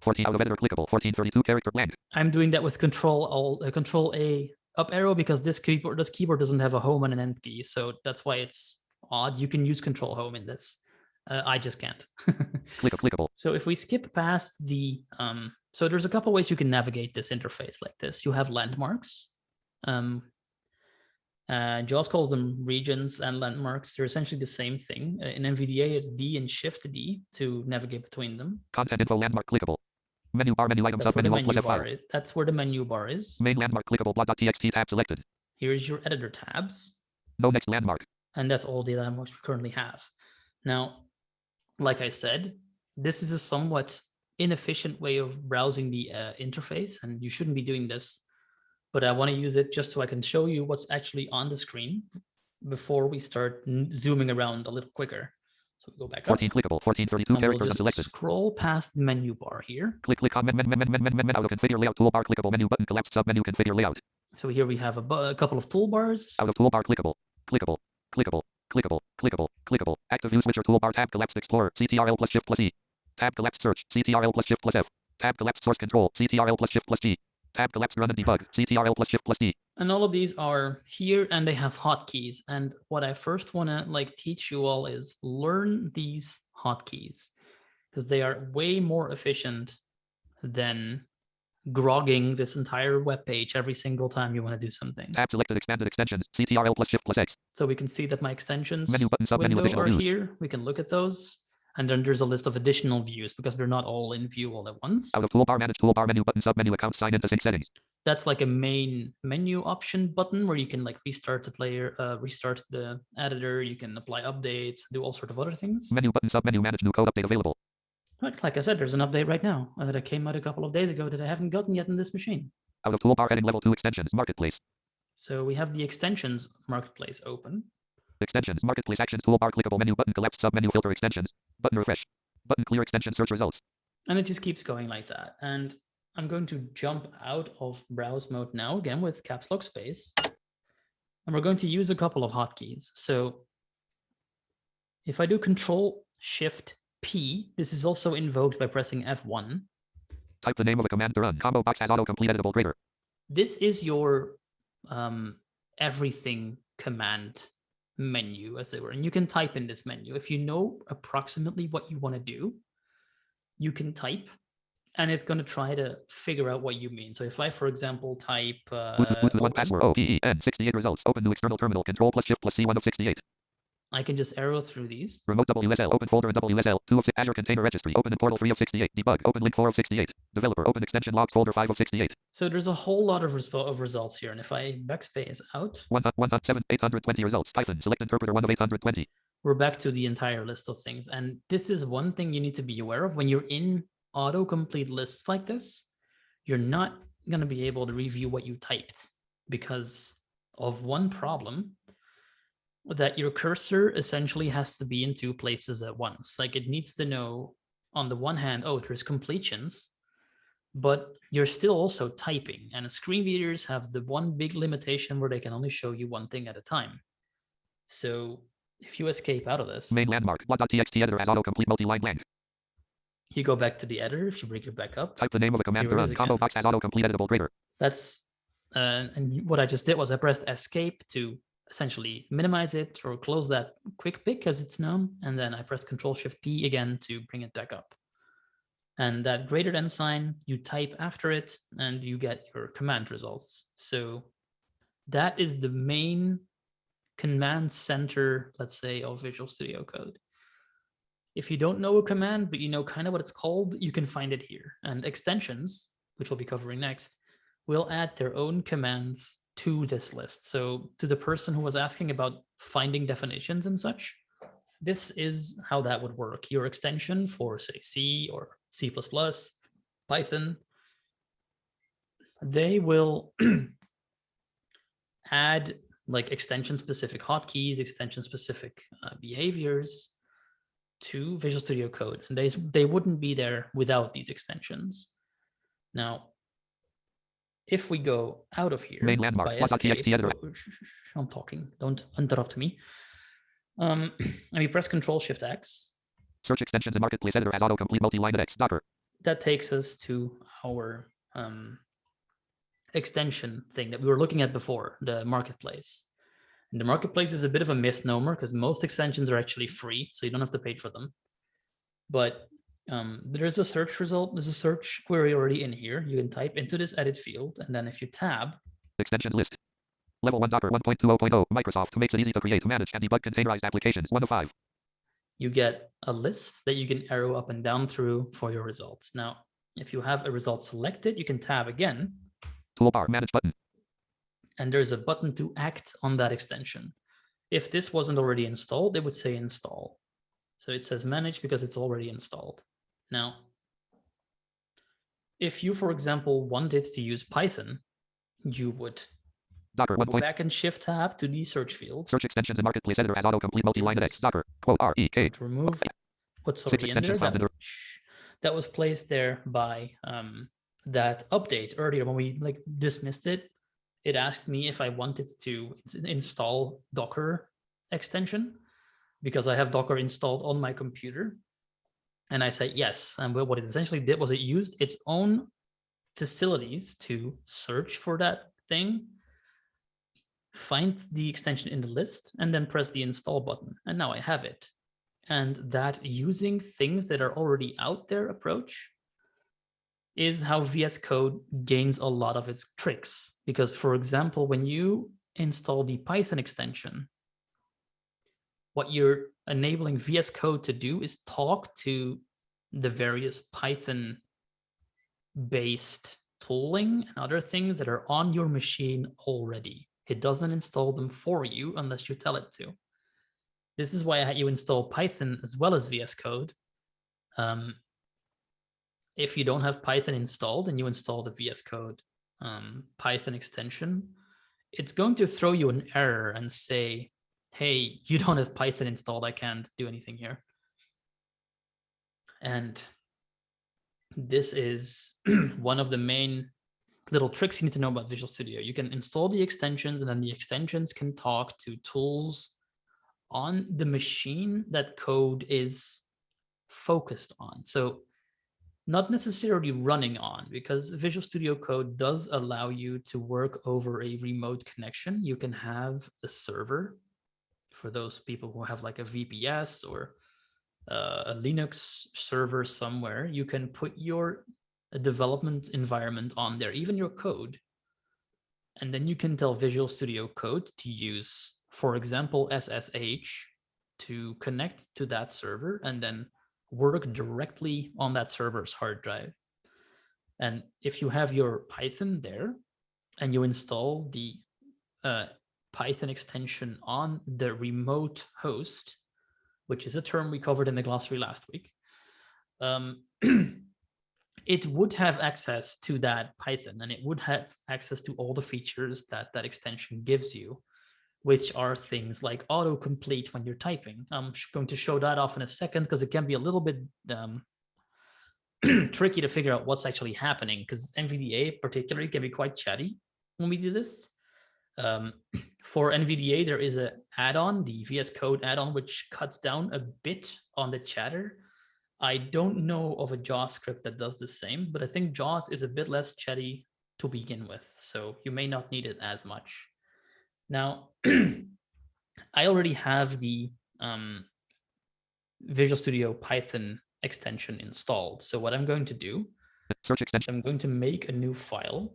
S3: 14 out of editor clickable, 1432 character blank.
S2: I'm doing that with Control A up arrow, because this keyboard doesn't have a home and an end key, so that's why it's odd. You can use Control Home in this. I just can't.
S3: Clickable.
S2: So if we skip past the So there's a couple ways you can navigate this interface like this. You have landmarks. JAWS calls them regions and landmarks. They're essentially the same thing. In NVDA, it's D and Shift D to navigate between them.
S3: Content info landmark clickable. Menu bar, menu items,
S2: That's where the
S3: menu
S2: menu bar is. That's where the menu bar is.
S3: Main landmark clickable, blog.txt tab selected.
S2: Here's your editor tabs.
S3: No next landmark.
S2: And that's all the landmarks we currently have. Now, like I said, this is a somewhat inefficient way of browsing the interface, and you shouldn't be doing this. But I want to use it just so I can show you what's actually on the screen before we start zooming around a little quicker. So we go back
S3: 14
S2: up.
S3: clickable, 1432
S2: And
S3: characters
S2: we'll just
S3: unselected.
S2: scroll past the menu bar here.
S3: Click on out of configure layout toolbar clickable menu button collapse submenu configure layout.
S2: So here we have a couple of toolbars.
S3: Out of toolbar clickable, clickable, clickable, clickable, clickable, clickable. Active view switcher toolbar tab collapsed explorer CTRL plus shift plus E. Tab collapsed search CTRL plus shift plus F. Tab collapsed source control CTRL plus shift plus G. Tab collapsed run and debug CTRL plus shift plus D.
S2: And all of these are here and they have hotkeys. And what I first want to teach you all is learn these hotkeys because they are way more efficient than grogging this entire web page every single time you want to do something.
S3: Tab selected expanded extensions CTRL plus shift plus X.
S2: So we can see that my extensions
S3: menu button submenu
S2: window
S3: additional
S2: are
S3: views.
S2: here. We can look at those. And then there's a list of additional views because they're not all in view all at once.
S3: Out of toolbar manage toolbar menu button submenu account sign into sync settings.
S2: That's like a main menu option button where you can restart the player, restart the editor. You can apply updates, do all sorts of other things.
S3: Menu button submenu manage new code update available.
S2: Like I said, there's an update right now that came out a couple of days ago that I haven't gotten yet in this machine.
S3: Out of toolbar heading level 2 extensions marketplace.
S2: So we have the extensions marketplace open.
S3: Extensions marketplace actions toolbar clickable menu button collapsed submenu filter extensions. Button refresh. Button clear extension search results.
S2: And it just keeps going like that. And I'm going to jump out of browse mode now again with caps lock space. And we're going to use a couple of hotkeys. So if I do Control Shift P, this is also invoked by pressing F1.
S3: Type the name of a command to run. Combo box has autocomplete editable greater.
S2: This is your everything command menu, as it were. And you can type in this menu. If you know approximately what you want to do, you can type and it's going to try to figure out what you mean. So if I, for example, type
S3: one password OPEN 68 results. Open new external terminal. Control plus shift plus C1 of 68.
S2: I can just arrow through these.
S3: Remote WSL. Open folder in WSL. 2 of 6. Azure Container Registry. Open in portal 3 of 68. Debug. Open link 4 of 68. Developer. Open extension logs folder 5 of 68.
S2: So there's a whole lot of results here. And if I backspace out.
S3: 820 results. Python. Select interpreter 1 of 820.
S2: We're back to the entire list of things. And this is one thing you need to be aware of when you're in autocomplete lists like this. You're not going to be able to review what you typed because of one problem. That your cursor essentially has to be in 2 places at once. Like it needs to know on the one hand, oh, there's completions, but you're still also typing. And screen readers have the one big limitation where they can only show you one thing at a time. So if you escape out of this.
S3: Main landmark. Blog.txt editor has autocomplete multi-line blank.
S2: You go back to the editor. If you bring it back up.
S3: Type the name of a command to run. Combo box has autocomplete editable greater.
S2: That's, and what I just did was I pressed escape to essentially minimize it or close that quick pick as it's known. And then I press Control Shift P again to bring it back up. And that greater than sign, you type after it and you get your command results. So that is the main command center, let's say, of Visual Studio Code. If you don't know a command, but you know kind of what it's called, you can find it here. And extensions, which we'll be covering next, will add their own commands to this list. So to the person who was asking about finding definitions and such, this is how that would work. Your extension for, say, C or C++, Python, they will add like extension-specific hotkeys, extension-specific behaviors to Visual Studio Code. And they wouldn't be there without these extensions. Now, if we go out of here,
S3: main landmark,
S2: I'm talking, don't interrupt me. And we press Control Shift X.
S3: Search extensions in Marketplace Editor as autocomplete multi-line X Docker.
S2: That takes us to our extension thing that we were looking at before, the Marketplace. And the Marketplace is a bit of a misnomer because most extensions are actually free, so you don't have to pay for them. But there's a search result. There's a search query already in here. You can type into this edit field, and then if you tab
S3: extensions list, level 1 Docker 1.20.0 Microsoft makes it easy to create, manage, and debug containerized applications 1 of 5.
S2: You get a list that you can arrow up and down through for your results. Now, if you have a result selected, you can tab again.
S3: Toolbar, manage button.
S2: And there's a button to act on that extension. If this wasn't already installed, it would say install. So it says manage because it's already installed. Now, if you, for example, wanted to use Python, you would
S3: Docker
S2: go back and shift tab to the search field.
S3: Search extensions in marketplace editor as autocomplete multi-line index. Docker quote REK.
S2: Remove what's already in there. That was placed there by that update earlier when we dismissed it. It asked me if I wanted to install Docker extension because I have Docker installed on my computer. And I said yes. And what it essentially did was it used its own facilities to search for that thing, find the extension in the list, and then press the install button. And now I have it. And that using things that are already out there approach is how VS Code gains a lot of its tricks. Because, for example, when you install the Python extension, what you're enabling VS Code to do is talk to the various Python-based tooling and other things that are on your machine already. It doesn't install them for you unless you tell it to. This is why you install Python as well as VS Code. If you don't have Python installed and you install the VS Code Python extension, it's going to throw you an error and say, hey, you don't have Python installed. I can't do anything here. And this is one of the main little tricks you need to know about Visual Studio. You can install the extensions, and then the extensions can talk to tools on the machine that code is focused on. So not necessarily running on, because Visual Studio Code does allow you to work over a remote connection. You can have a server for those people who have like a VPS or a Linux server somewhere. You can put your development environment on there, even your code. And then you can tell Visual Studio Code to use, for example, SSH to connect to that server and then work directly on that server's hard drive. And if you have your Python there and you install the Python extension on the remote host, which is a term we covered in the glossary last week, it would have access to that Python, and it would have access to all the features that that extension gives you, which are things like autocomplete when you're typing. I'm going to show that off in a second because it can be a little bit tricky to figure out what's actually happening, because NVDA particularly can be quite chatty when we do this. For NVDA, there is an add-on, the VS Code add-on, which cuts down a bit on the chatter. I don't know of a JAWS script that does the same, but I think JAWS is a bit less chatty to begin with, so you may not need it as much. Now, I already have the Visual Studio Python extension installed. So what I'm going to do,
S3: search extension.
S2: I'm going to make a new file.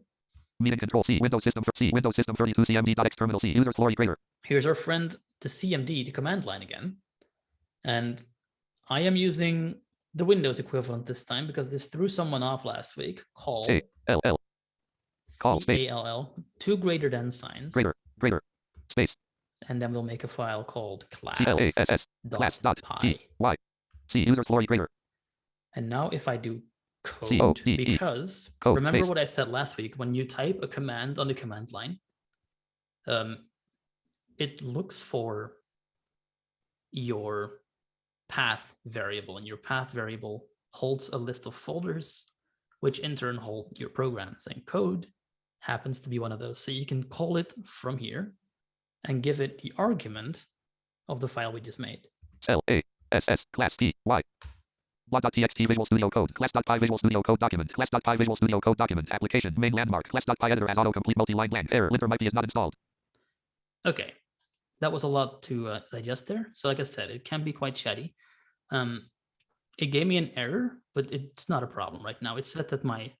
S3: Meeting control C, Windows System C, Windows System 32 CMD.x terminal C, users Florian Grader.
S2: Here's our friend, the CMD, the command line again. And I am using the Windows equivalent this time because this threw someone off last week. Call
S3: C-A-L-L. Call space.
S2: C-A-L-L, two greater than signs.
S3: Greater, space.
S2: And then we'll make a file called class.
S3: C-L-A-S-S, class.py. C, users Florian Grader.
S2: And now if I do code,
S3: C-O-D-E.
S2: because
S3: code,
S2: remember
S3: space.
S2: what I said last week, when you type a command on the command line, it looks for your path variable, and your path variable holds a list of folders, which in turn hold your programs, and code happens to be one of those. So you can call it from here and give it the argument of the file we just made.
S3: L-A-S-S, class P-Y. Blog.txt Visual Studio Code, class.py Visual Studio Code document, class.py Visual Studio Code document, application, main landmark, class.py editor as autocomplete multi-line blank, error, linter might be is not installed.
S2: Okay, that was a lot to digest there. So like I said, it can be quite chatty. it gave me an error, but it's not a problem right now. It said that my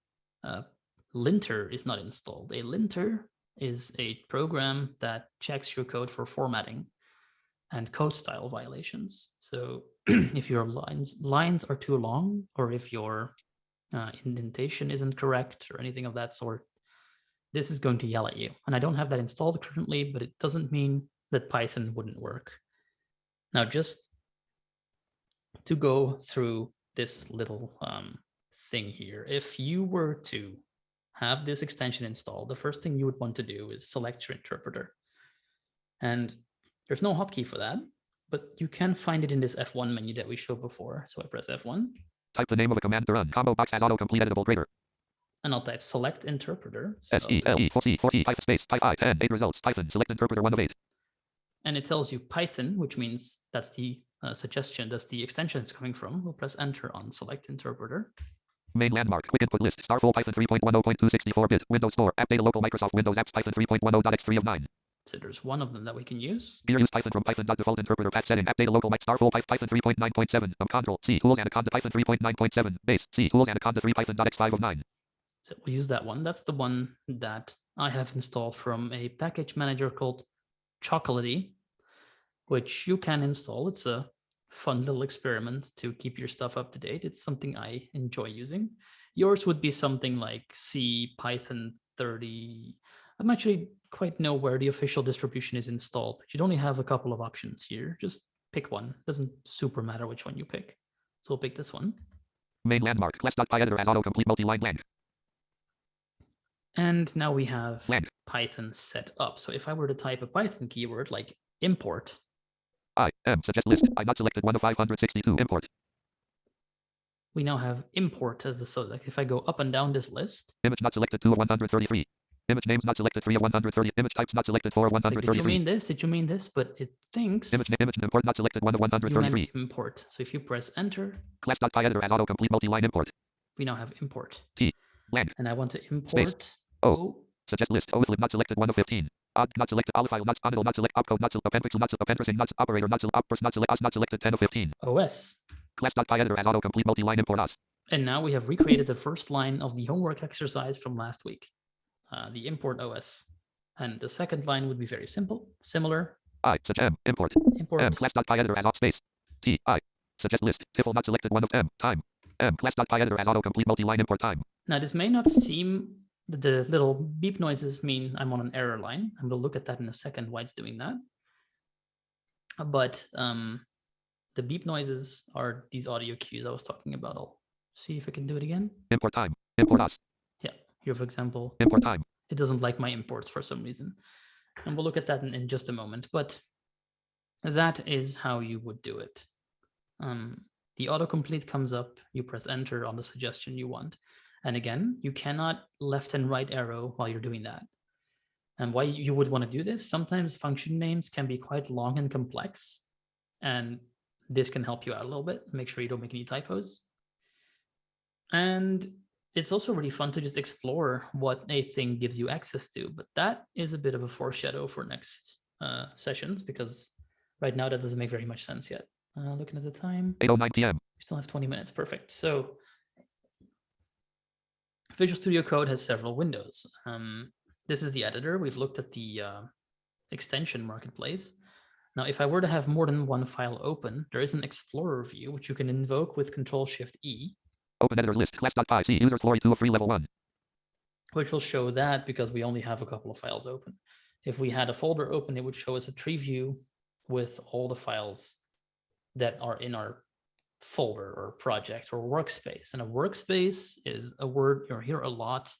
S2: linter is not installed. A linter is a program that checks your code for formatting and code style violations. So if your lines are too long, or if your indentation isn't correct or anything of that sort, this is going to yell at you. And I don't have that installed currently, but it doesn't mean that Python wouldn't work. Now, just to go through this little thing here, if you were to have this extension installed, the first thing you would want to do is select your interpreter. And there's no hotkey for that, but you can find it in this F1 menu that we showed before. So I press F1.
S3: Type the name of a command to run. Combo box has autocomplete editable greater.
S2: And I'll type select interpreter. So
S3: SELE4C4E type space type I 10 8 results Python select interpreter 1 of 8.
S2: And it tells you Python, which means that's the suggestion, that's the extension it's coming from. We'll press enter on select interpreter.
S3: Main landmark, quick input list, Starfall Python 3.10.264-bit, Windows Store, app data local Microsoft Windows apps Python 3.10.x3 of 9.
S2: So there's one of them that we can use.
S3: Here use Python from Python.default interpreter path setting, app data local Starfall Python 3.9.7, Control, C, tools Anaconda Python 3.9.7, base, C, tools Anaconda 3 Python.x5 of 9.
S2: So we'll use that one. That's the one that I have installed from a package manager called Chocolatey, which you can install. It's a fun little experiment to keep your stuff up to date. It's something I enjoy using. Yours would be something like C, Python 30. I'm actually quite know where the official distribution is installed, but you'd only have a couple of options here. Just pick one. Doesn't super matter which one you pick. So we'll pick this one.
S3: Main landmark, class.py editor as autocomplete multi-line blank.
S2: And now we have Python set up. So if I were to type a Python keyword like import.
S3: I am suggest list. I not selected 1 of 562 import.
S2: We now have import as the subject. If I go up and down this list.
S3: Image not selected 2 of 133. Image names not selected 3 of 130. Image types not selected 4 of 133.
S2: Like, did you mean this? Did you mean this? But it thinks.
S3: Image import not selected 1 of 133.
S2: Import. So if you press enter.
S3: Class.py editor as autocomplete multi-line import.
S2: We now have import.
S3: T blank.
S2: And I want to import.
S3: Space. O. Suggest list. O with not selected 1 of 15. Odd not selected. All file not spondle not select opcode not select appendix not select appendix not operator not select opers not select us not selected 10 of 15.
S2: OS.
S3: Class.py editor as autocomplete multi-line import us.
S2: And now we have recreated the first line of the homework exercise from last week. The import OS. And the second line would be very simple, similar.
S3: I such M import. M class.py editor as off space. T I suggest list. Tiffle not selected 1 of M time. M class.py editor as autocomplete multi-line import time.
S2: Now this may not seem the little beep noises mean I'm on an error line, and we'll look at that in a second why it's doing that. But the beep noises are these audio cues I was talking about. I'll see if I can do it again.
S3: Import time. Import us.
S2: Yeah, here for example.
S3: Import time.
S2: It doesn't like my imports for some reason. And we'll look at that in just a moment. But that is how you would do it. The autocomplete comes up, you press enter on the suggestion you want. And again, you cannot left and right arrow while you're doing that. And why you would want to do this, sometimes function names can be quite long and complex. And this can help you out a little bit, make sure you don't make any typos. And it's also really fun to just explore what a thing gives you access to. But that is a bit of a foreshadow for next sessions, because right now that doesn't make very much sense yet. Looking at the time.
S3: 8:09 p.m.
S2: We still have 20 minutes. Perfect. So Visual Studio Code has several windows. This is the editor. We've looked at the extension marketplace. Now, if I were to have more than one file open, there is an Explorer view, which you can invoke with Control-Shift-E.
S3: Open editors list, class.py, see users Florian 2 of 3 level 1.
S2: Which will show that because we only have a couple of files open. If we had a folder open, it would show us a tree view with all the files that are in our folder or project or workspace. And a workspace is a word you'll hear a lot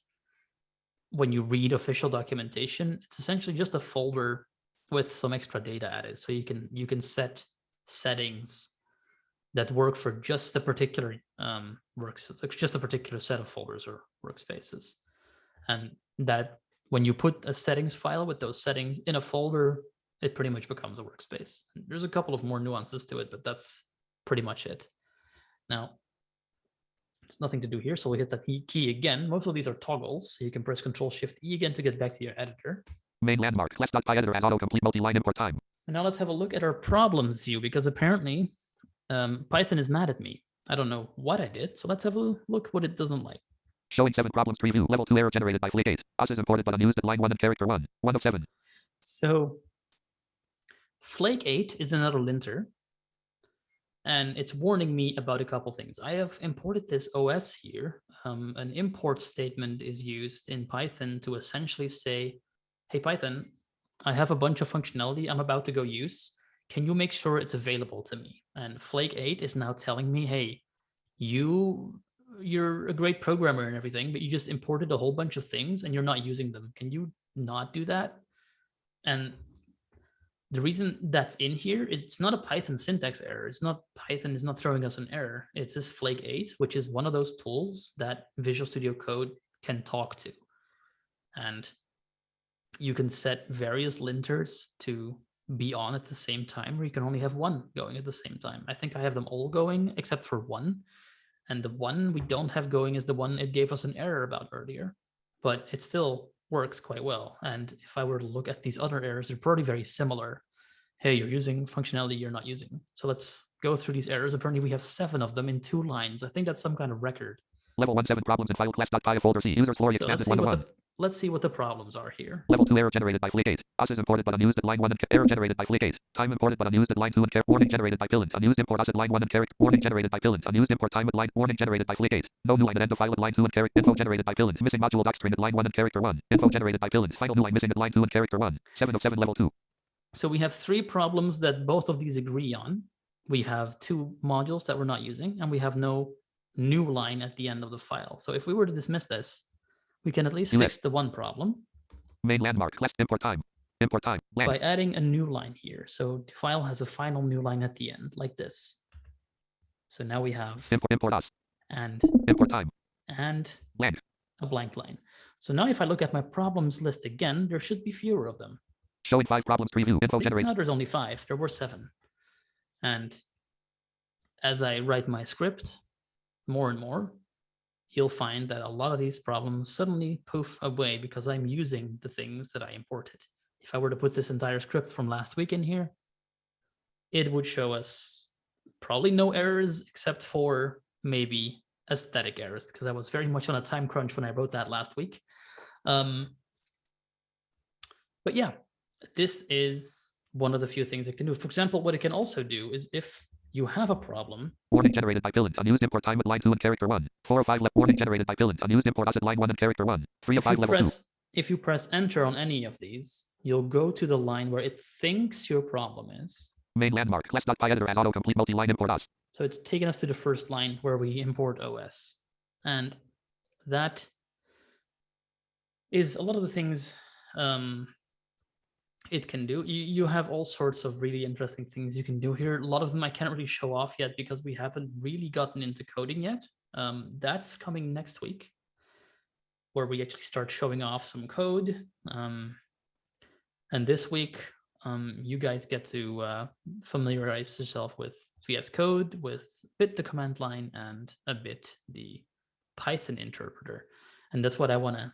S2: when you read official documentation. It's essentially just a folder with some extra data added. So you can set settings that work for just a particular just a particular set of folders or workspaces. And that when you put a settings file with those settings in a folder, it pretty much becomes a workspace. And there's a couple of more nuances to it, but that's pretty much it. Now, there's nothing to do here, so we'll hit that key again. Most of these are toggles, so you can press Control-Shift-E again to get back to your editor.
S3: Main landmark, class.py editor as autocomplete multi-line import time.
S2: And now let's have a look at our problems view, because apparently Python is mad at me. I don't know what I did. So let's have a look what it doesn't like.
S3: Showing 7 problems preview. Level 2 error generated by Flake 8. Us is imported but unused at line 1 and character 1. 1 of 7.
S2: So Flake 8 is another linter. And it's warning me about a couple things. I have imported this OS here. An import statement is used in Python to essentially say, hey, Python, I have a bunch of functionality I'm about to go use. Can you make sure it's available to me? And Flake 8 is now telling me, hey, you're a great programmer and everything, but you just imported a whole bunch of things and you're not using them. Can you not do that? And the reason that's in here is it's not a Python syntax error. It's not Python is not throwing us an error. It's this Flake 8, which is one of those tools that Visual Studio Code can talk to. And you can set various linters to be on at the same time, or you can only have one going at the same time. I think I have them all going except for one. And the one we don't have going is the one it gave us an error about earlier, but it still works quite well. And if I were to look at these other errors, they're probably very similar. Hey, you're using functionality you're not using. So let's go through these errors. Apparently we have 7 of them in 2 lines. I think that's some kind of record.
S3: Level 1 7 problems in file class.py folder C. Users Florian
S2: So
S3: expanded 1 of 1.
S2: Let's see what the problems are here.
S3: Level 2 error generated by Flake 8. Us is imported but unused at line 1 and error generated by Flake 8. Time imported but unused at line 2 and warning generated by Pillant. Unused import us at line 1 and character. Warning generated by Pillant. Unused import time at line. Warning generated by Flake 8. No new line at end of file at line 2 and character. Info generated by Pillant. Missing module docstring at line 1 and character 1. Info generated by Pillant. Final new line missing at line 2 and character 1. 7 of 7 level 2.
S2: So we have 3 problems that both of these agree on. We have 2 modules that we're not using, and we have no new line at the end of the file. So if we were to dismiss this, we can at least fix the one problem.
S3: Main landmark, less import time. Import time. Blank.
S2: By adding a new line here. So the file has a final new line at the end, like this. So now we have
S3: import us.
S2: And
S3: import time.
S2: And
S3: blank.
S2: A blank line. So now if I look at my problems list again, there should be fewer of them.
S3: Showing 5 problems preview. Info generate.
S2: No, there's only 5. There were 7. And as I write my script more and more, you'll find that a lot of these problems suddenly poof away because I'm using the things that I imported. If I were to put this entire script from last week in here, it would show us probably no errors except for maybe aesthetic errors, because I was very much on a time crunch when I wrote that last week. But yeah, this is one of the few things it can do. For example, what it can also do is if you have a problem.
S3: Warning generated by Pillant. Unused import time at line 2 and character 1. 4 of 5 left. Warning generated by Pillant. Unused import us at line 1 and character 1. 3 of 5 level 2.
S2: If you press enter on any of these, you'll go to the line where it thinks your problem is.
S3: Main landmark. Class.py editor as autocomplete multi-line import us.
S2: So it's taken us to the first line where we import OS. And that is a lot of the things it can do. You have all sorts of really interesting things you can do here. A lot of them I can't really show off yet because we haven't really gotten into coding yet. That's coming next week, where we actually start showing off some code. And this week, you guys get to familiarize yourself with VS Code, with a bit the command line, and a bit the Python interpreter. And that's what I want to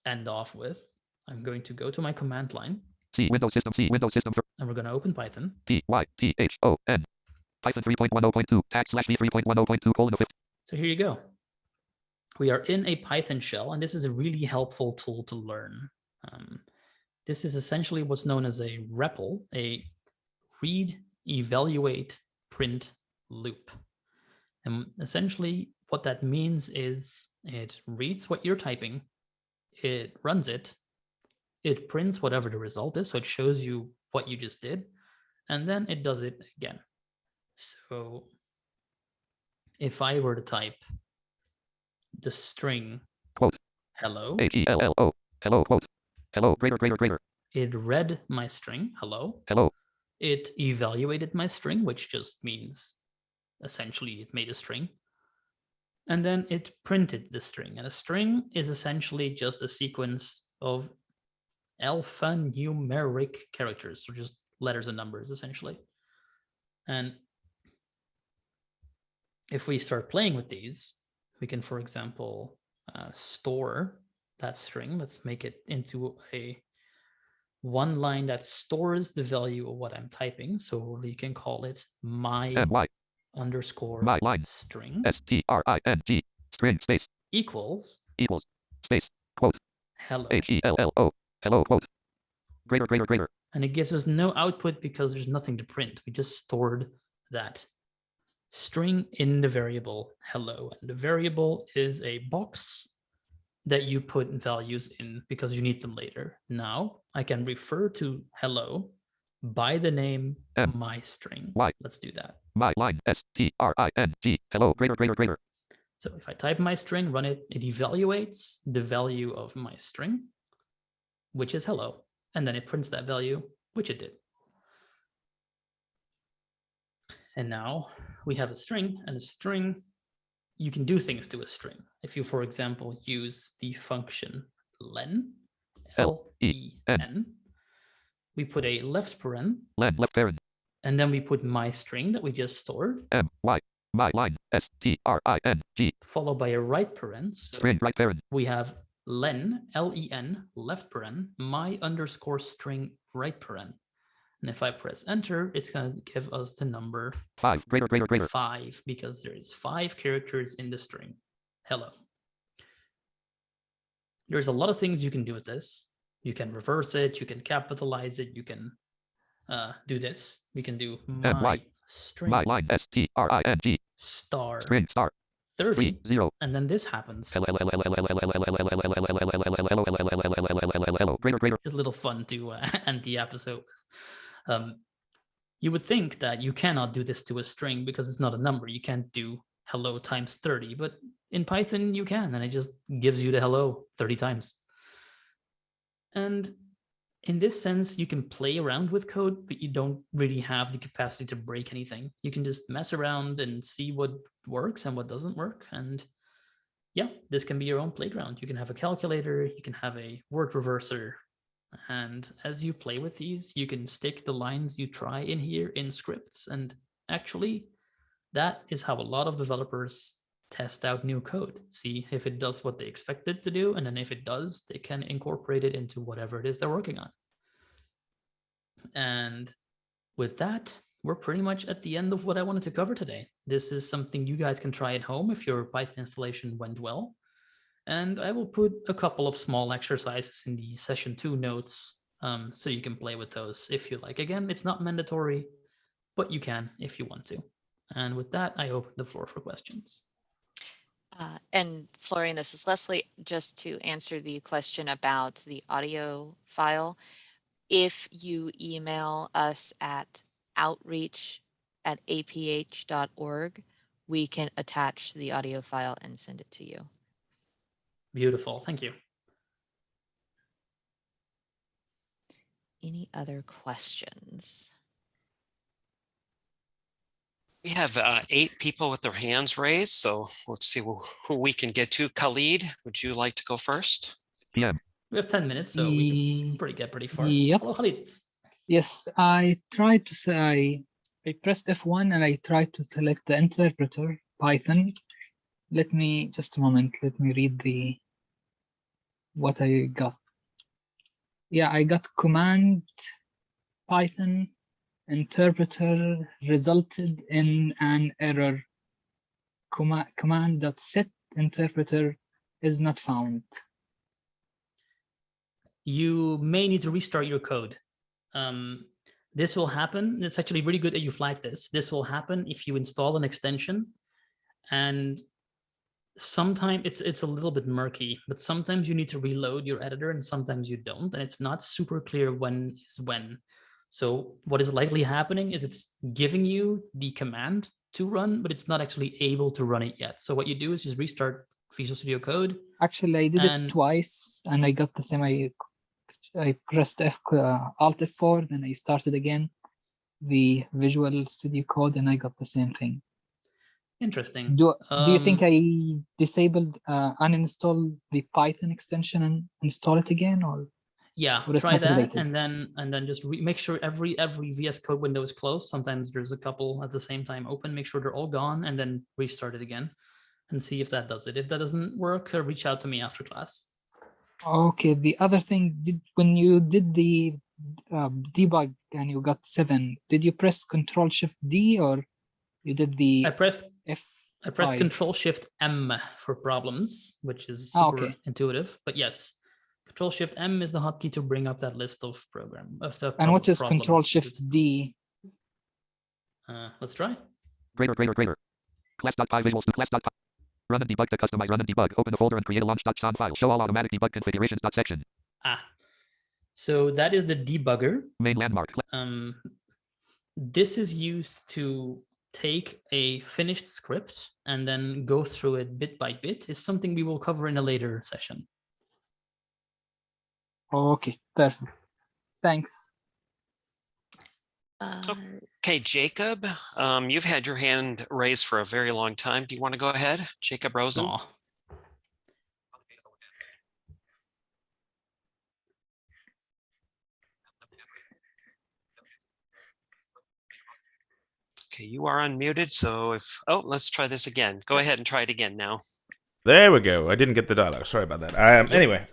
S2: end off with. I'm going to go to my command line.
S3: C, Windows System, C, Windows System.
S2: And we're going to open Python.
S3: Python 3.10.2, /v 3.10.2:50.
S2: So here you go. We are in a Python shell, and this is a really helpful tool to learn. This is essentially what's known as a REPL, a read, evaluate, print loop. And essentially what that means is it reads what you're typing, it runs it, it prints whatever the result is, so it shows you what you just did, and then it does it again. So if I were to type the string
S3: quote
S2: hello,
S3: HELLO, hello, quote, hello, greater.
S2: It read my string, hello.
S3: Hello.
S2: It evaluated my string, which just means essentially it made a string. And then it printed the string. And a string is essentially just a sequence of alphanumeric characters, so just letters and numbers, essentially. And if we start playing with these, we can, for example, store that string. Let's make it into a one line that stores the value of what I'm typing. So you can call it my underscore
S3: my line
S2: string
S3: string string space
S2: equals
S3: space quote
S2: hello.
S3: hello hello quote greater.
S2: And it gives us no output because there's nothing to print. We just stored that string in the variable hello. And the variable is a box that you put values in because you need them later. Now I can refer to hello by the name my string. Let's do that.
S3: My line string hello greater.
S2: So if I type my string, run it, it evaluates the value of my string, which is hello, and then it prints that value, which it did. And now we have a string, and a string, you can do things to a string. If you, for example, use the function len, L-E-N, we put a left paren,
S3: left paren,
S2: and then we put my string that we just stored,
S3: my line string
S2: followed by a right paren. So
S3: string right paren.
S2: We have len, L-E-N, left paren, my underscore string right paren. And if I press enter, it's going to give us the number
S3: 5 greater
S2: 5 because there is 5 characters in the string hello. There's a lot of things you can do with this. You can reverse it, you can capitalize it, you can do this. We can do my string,
S3: my line string
S2: star
S3: string star
S2: 30
S3: 0,
S2: and then this happens.
S3: greater.
S2: It's a little fun to end the episode. You would think that you cannot do this to a string because it's not a number. You can't do hello times 30, but in Python you can, and it just gives you the hello 30 times. And in this sense, you can play around with code, but you don't really have the capacity to break anything. You can just mess around and see what works and what doesn't work. And yeah, this can be your own playground. You can have a calculator, you can have a word reverser. And as you play with these, you can stick the lines you try in here in scripts. And actually, that is how a lot of developers test out new code, see if it does what they expect it to do, and then if it does, they can incorporate it into whatever it is they're working on. And with that, we're pretty much at the end of what I wanted to cover today. This is something you guys can try at home if your Python installation went well. And I will put a couple of small exercises in the session 2 notes so you can play with those if you like. Again, it's not mandatory, but you can if you want to. And with that, I open the floor for questions.
S1: And Florian, this is Leslie. Just to answer the question about the audio file, if you email us at outreach@aph.org, we can attach the audio file and send it to you.
S2: Beautiful. Thank you.
S1: Any other questions?
S5: We have 8 people with their hands raised, so let's see who we can get to. Khalid, would you like to go first?
S3: Yeah.
S2: We have 10 minutes, so we can get pretty far.
S8: Yep.
S2: Hello, Khalid.
S8: Yes, I tried to say, I pressed F1 and I tried to select the interpreter, Python. Let me, just a moment, let me read what I got. Yeah, I got command Python interpreter resulted in an error. Command.set interpreter is not found.
S2: You may need to restart your code. This will happen. It's actually really good that you flagged this. This will happen if you install an extension, and sometimes it's a little bit murky, but sometimes you need to reload your editor and sometimes you don't, and it's not super clear when is when. So what is likely happening is it's giving you the command to run, but it's not actually able to run it yet. So what you do is just restart Visual Studio Code.
S8: Actually, I did it twice and I got the same. I pressed Alt F4, then I started again the Visual Studio Code and I got the same thing.
S2: Interesting.
S8: Do you think I disabled, uninstall the Python extension and install it again, or?
S2: Yeah, try that, and then just make sure every VS Code window is closed. Sometimes there's a couple at the same time open. Make sure they're all gone, and then restart it again, and see if that does it. If that doesn't work, reach out to me after class.
S8: Okay. The other thing, when you did the debug and you got 7, did you press Control Shift D or You did the
S2: I pressed
S8: F5.
S2: Control Shift M for problems, which is
S8: Ah,
S2: super
S8: okay.
S2: intuitive. But yes, Control Shift M is the hotkey to bring up that list of
S8: And what is
S2: problems.
S8: Control Shift D?
S2: Let's try.
S3: Greater. Class.py visuals to class.py. Run and debug to customize run and debug. Open the folder and create a launch.sam file. Show all automatic debug configurations.section.
S2: So that is the debugger.
S3: Main landmark.
S2: This is used to take a finished script and then go through it bit by bit. Is something we will cover in a later session.
S8: Okay, perfect. Thanks.
S5: Okay, Jacob, you've had your hand raised for a very long time. Do you want to go ahead, Jacob Rosen?
S2: Aw.
S5: Okay, you are unmuted. So let's try this again. Go ahead and try it again now.
S18: There we go. I didn't get the dialogue. Sorry about that. Anyway,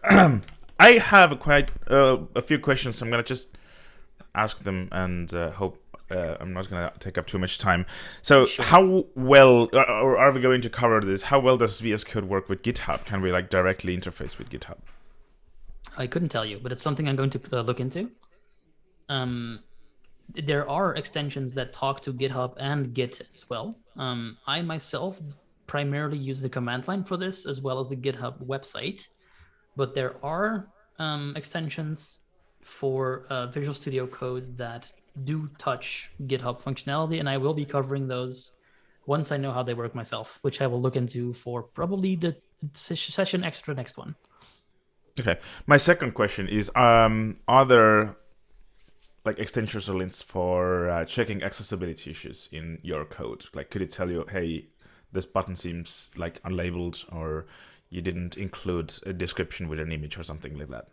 S18: I have quite a few questions. I'm gonna just ask them and hope I'm not gonna take up too much time. So, how well, or are we going to cover this? How well does VS Code work with GitHub? Can we like directly interface with GitHub?
S2: I couldn't tell you, but it's something I'm going to look into. There are extensions that talk to GitHub and Git as well. I myself primarily use the command line for this, as well as the GitHub website. But there are extensions for Visual Studio Code that do touch GitHub functionality, and I will be covering those once I know how they work myself, which I will look into for probably the session extra next one.
S18: Okay. My second question is, are there like extensions or links for checking accessibility issues in your code? Like, could it tell you, hey, this button seems like unlabeled, or you didn't include a description with an image or something like that?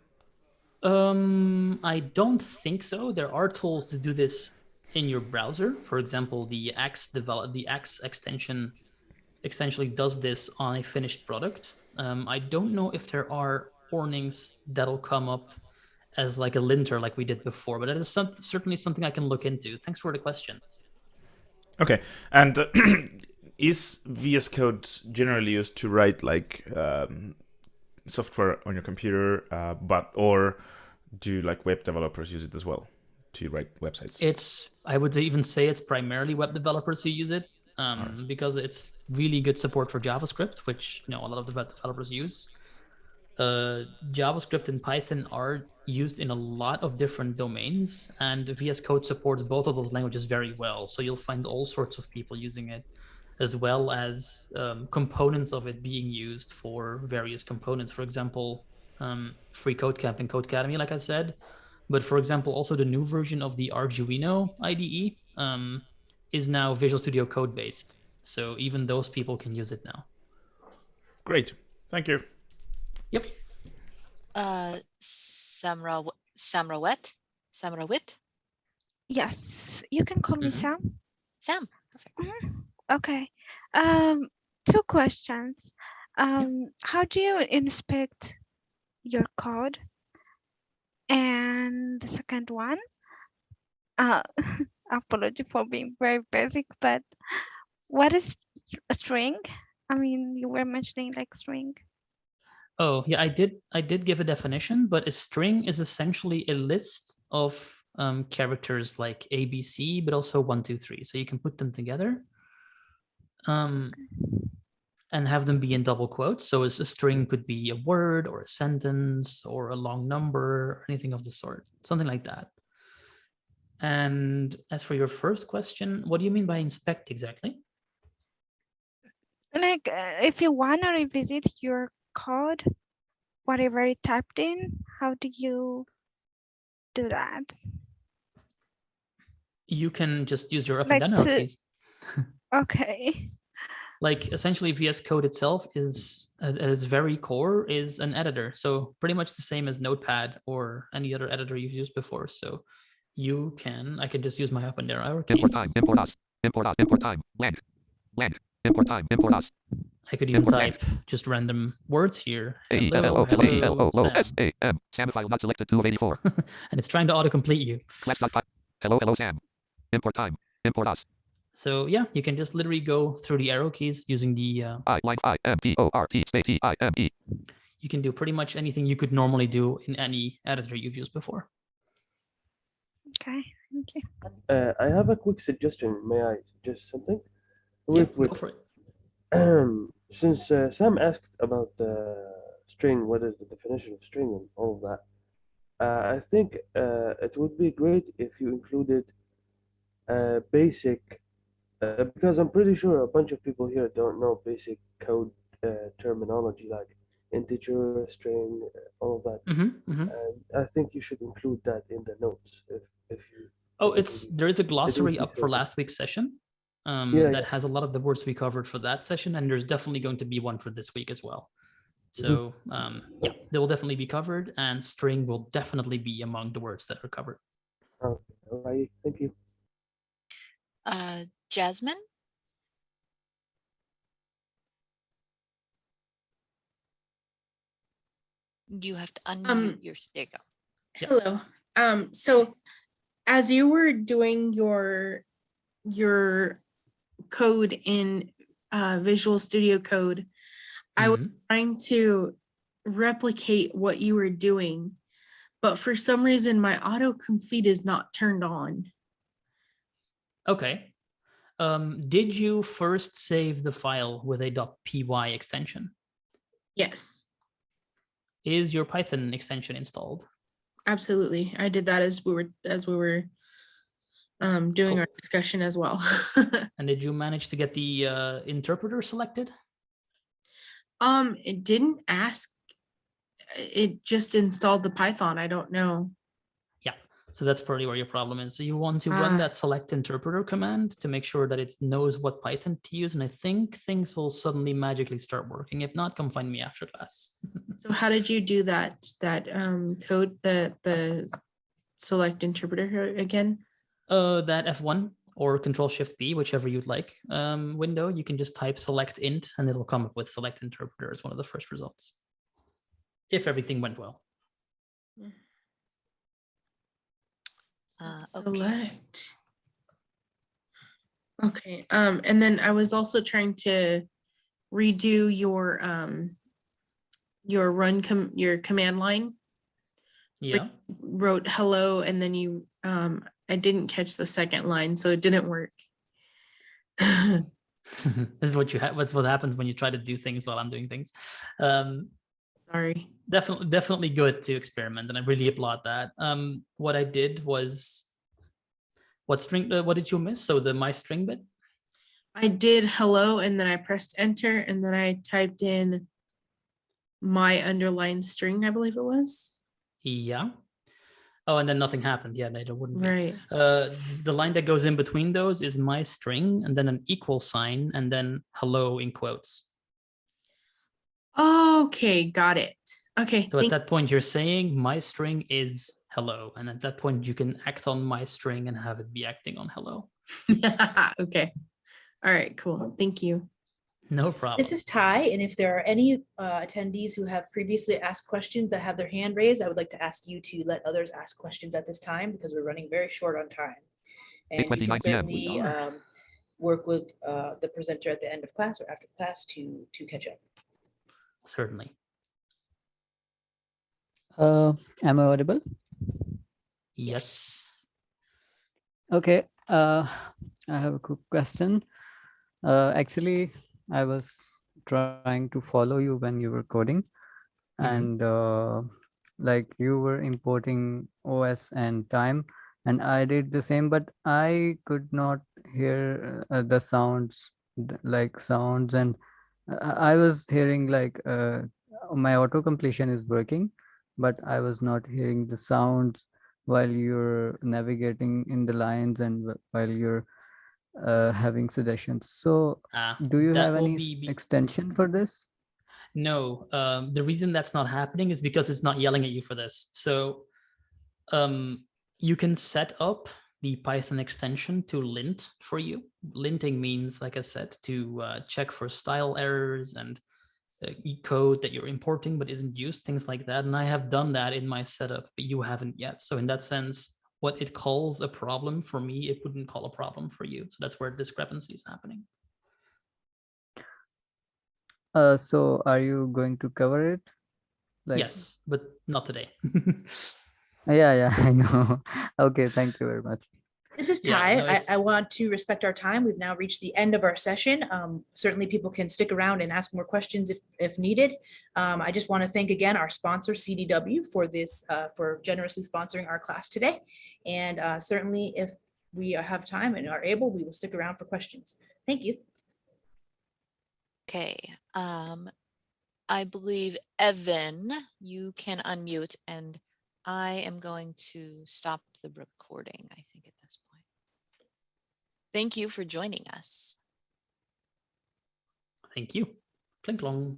S2: I don't think so. There are tools to do this in your browser. For example, the Axe extension essentially does this on a finished product. I don't know if there are warnings that'll come up as like a linter like we did before, but that is certainly something I can look into. Thanks for the question.
S18: Okay, and is VS Code generally used to write like software on your computer, or do like web developers use it as well to write websites?
S2: I would even say it's primarily web developers who use it, because it's really good support for JavaScript, which a lot of the web developers use. JavaScript and Python are used in a lot of different domains, and VS Code supports both of those languages very well. So you'll find all sorts of people using it, as well as components of it being used for various components. For example, Free Code Camp and Codecademy, like I said. But for example, also the new version of the Arduino IDE is now Visual Studio Code based. So even those people can use it now.
S18: Great. Thank you.
S2: Yep.
S1: Samrawit?
S10: Yes, you can call me Sam.
S1: Sam, perfect.
S10: Okay. 2 questions. How do you inspect your code? And the second one, apology for being very basic, but what is a string? I mean, you were mentioning like string.
S2: Oh, yeah, I did give a definition, but a string is essentially a list of characters like ABC, but also 1, 2, 3. So you can put them together and have them be in double quotes. So a string could be a word or a sentence or a long number or anything of the sort, something like that. And as for your first question, what do you mean by inspect exactly?
S10: Like if you want to revisit your code, whatever it typed in, how do you do that?
S2: You can just use your up and down arrow keys.
S10: Okay.
S2: Like essentially VS Code itself is at its very core is an editor. So pretty much the same as Notepad or any other editor you've used before. So I can just use my up and down arrow keys.
S3: Import time, import us, import time, blank, import time, import us.
S2: I could even type just random words here. Hello,
S3: Sam. Sam file not selected 2 of 84.
S2: And it's trying to autocomplete you.
S3: Class.py. Hello, Sam. Import time. Import us.
S2: So yeah, you can just literally go through the arrow keys using the
S3: IMPORT space EIME.
S2: you can do pretty much anything you could normally do in any editor you've used before.
S10: Okay, thank you.
S14: I have a quick suggestion. May I suggest something?
S2: Yeah,
S14: Wait.
S2: go for it.
S14: Since Sam asked about the string, what is the definition of string and all of that, I think it would be great if you included basic, because I'm pretty sure a bunch of people here don't know basic code terminology like integer, string, all of that. And I think you should include that in the notes if you.
S2: Oh, there is a glossary up for last week's session that has a lot of the words we covered for that session, and there's definitely going to be one for this week as well. So yeah, they will definitely be covered, and string will definitely be among the words that are covered.
S14: Okay, all right, thank you.
S1: Jasmine? You have to unmute your there you go.
S7: Hello. So as you were doing your code in Visual Studio Code, I was trying to replicate what you were doing, but for some reason my autocomplete is not turned on.
S2: Okay. Did you first save the file with a .py extension?
S7: Yes.
S2: Is your Python extension installed?
S7: Absolutely. I did that as we were doing our discussion as well.
S2: And did you manage to get the interpreter selected?
S7: It didn't ask. It just installed the Python. I don't know.
S2: Yeah, so that's probably where your problem is. So you want to run that select interpreter command to make sure that it knows what Python to use, and I think things will suddenly magically start working. If not, come find me after class.
S7: So how did you do that code, the select interpreter again?
S2: That F1 or Control-Shift-B, whichever you'd like, window, you can just type select int and it'll come up with select interpreter as one of the first results, if everything went well.
S7: Select. Okay. And then I was also trying to redo your your command line.
S2: Yeah.
S7: Wrote hello, and then you I didn't catch the second line, so it didn't work.
S2: This is what you have. What's what happens when you try to do things while I'm doing things.
S7: Sorry.
S2: Definitely good to experiment, and I really applaud that. What I did was, what did you miss? So the my string bit.
S7: I did hello, and then I pressed enter, and then I typed in my underlined string, I believe it was.
S2: Yeah. Oh, and then nothing happened. Yeah, it wouldn't be.
S7: Right.
S2: The line that goes in between those is my string, and then an equal sign, and then hello in quotes.
S7: Okay, got it. Okay.
S2: So at that point, you're saying my string is hello, and at that point, you can act on my string and have it be acting on hello.
S7: Okay. All right, cool. Thank you.
S2: No problem.
S4: This is Ty, and if there are any attendees who have previously asked questions that have their hand raised, I would like to ask you to let others ask questions at this time because we're running very short on time. And you can certainly work with the presenter at the end of class or after class to catch up.
S2: Certainly.
S9: Am I audible?
S2: Yes.
S9: Okay. I have a quick question. Actually, I was trying to follow you when you were coding, and like you were importing OS and time, and I did the same, but I could not hear the sounds, and I was hearing like my auto completion is working, but I was not hearing the sounds while you're navigating in the lines and while you're having suggestions. So do you have any extension for this?
S2: No, the reason that's not happening is because it's not yelling at you for this. So you can set up the Python extension to lint for you. Linting means, like I said, to check for style errors and code that you're importing but isn't used, things like that. And I have done that in my setup, but you haven't yet. So in that sense, what it calls a problem for me, it wouldn't call a problem for you. So that's where discrepancy is happening.
S9: So are you going to cover it? Like,
S2: yes, but not today.
S9: yeah, I know. Okay, thank you very much.
S4: This is
S2: Yeah,
S4: Ty.
S2: no,
S4: I want to respect our time. We've now reached the end of our session. Certainly people can stick around and ask more questions if needed. I just want to thank again our sponsor CDW for this, for generously sponsoring our class today. And certainly if we have time and are able, we will stick around for questions. Thank you.
S1: Okay. I believe Evan, you can unmute, and I am going to stop the recording, I think, at this point. Thank you for joining us.
S2: Thank you. Plink long.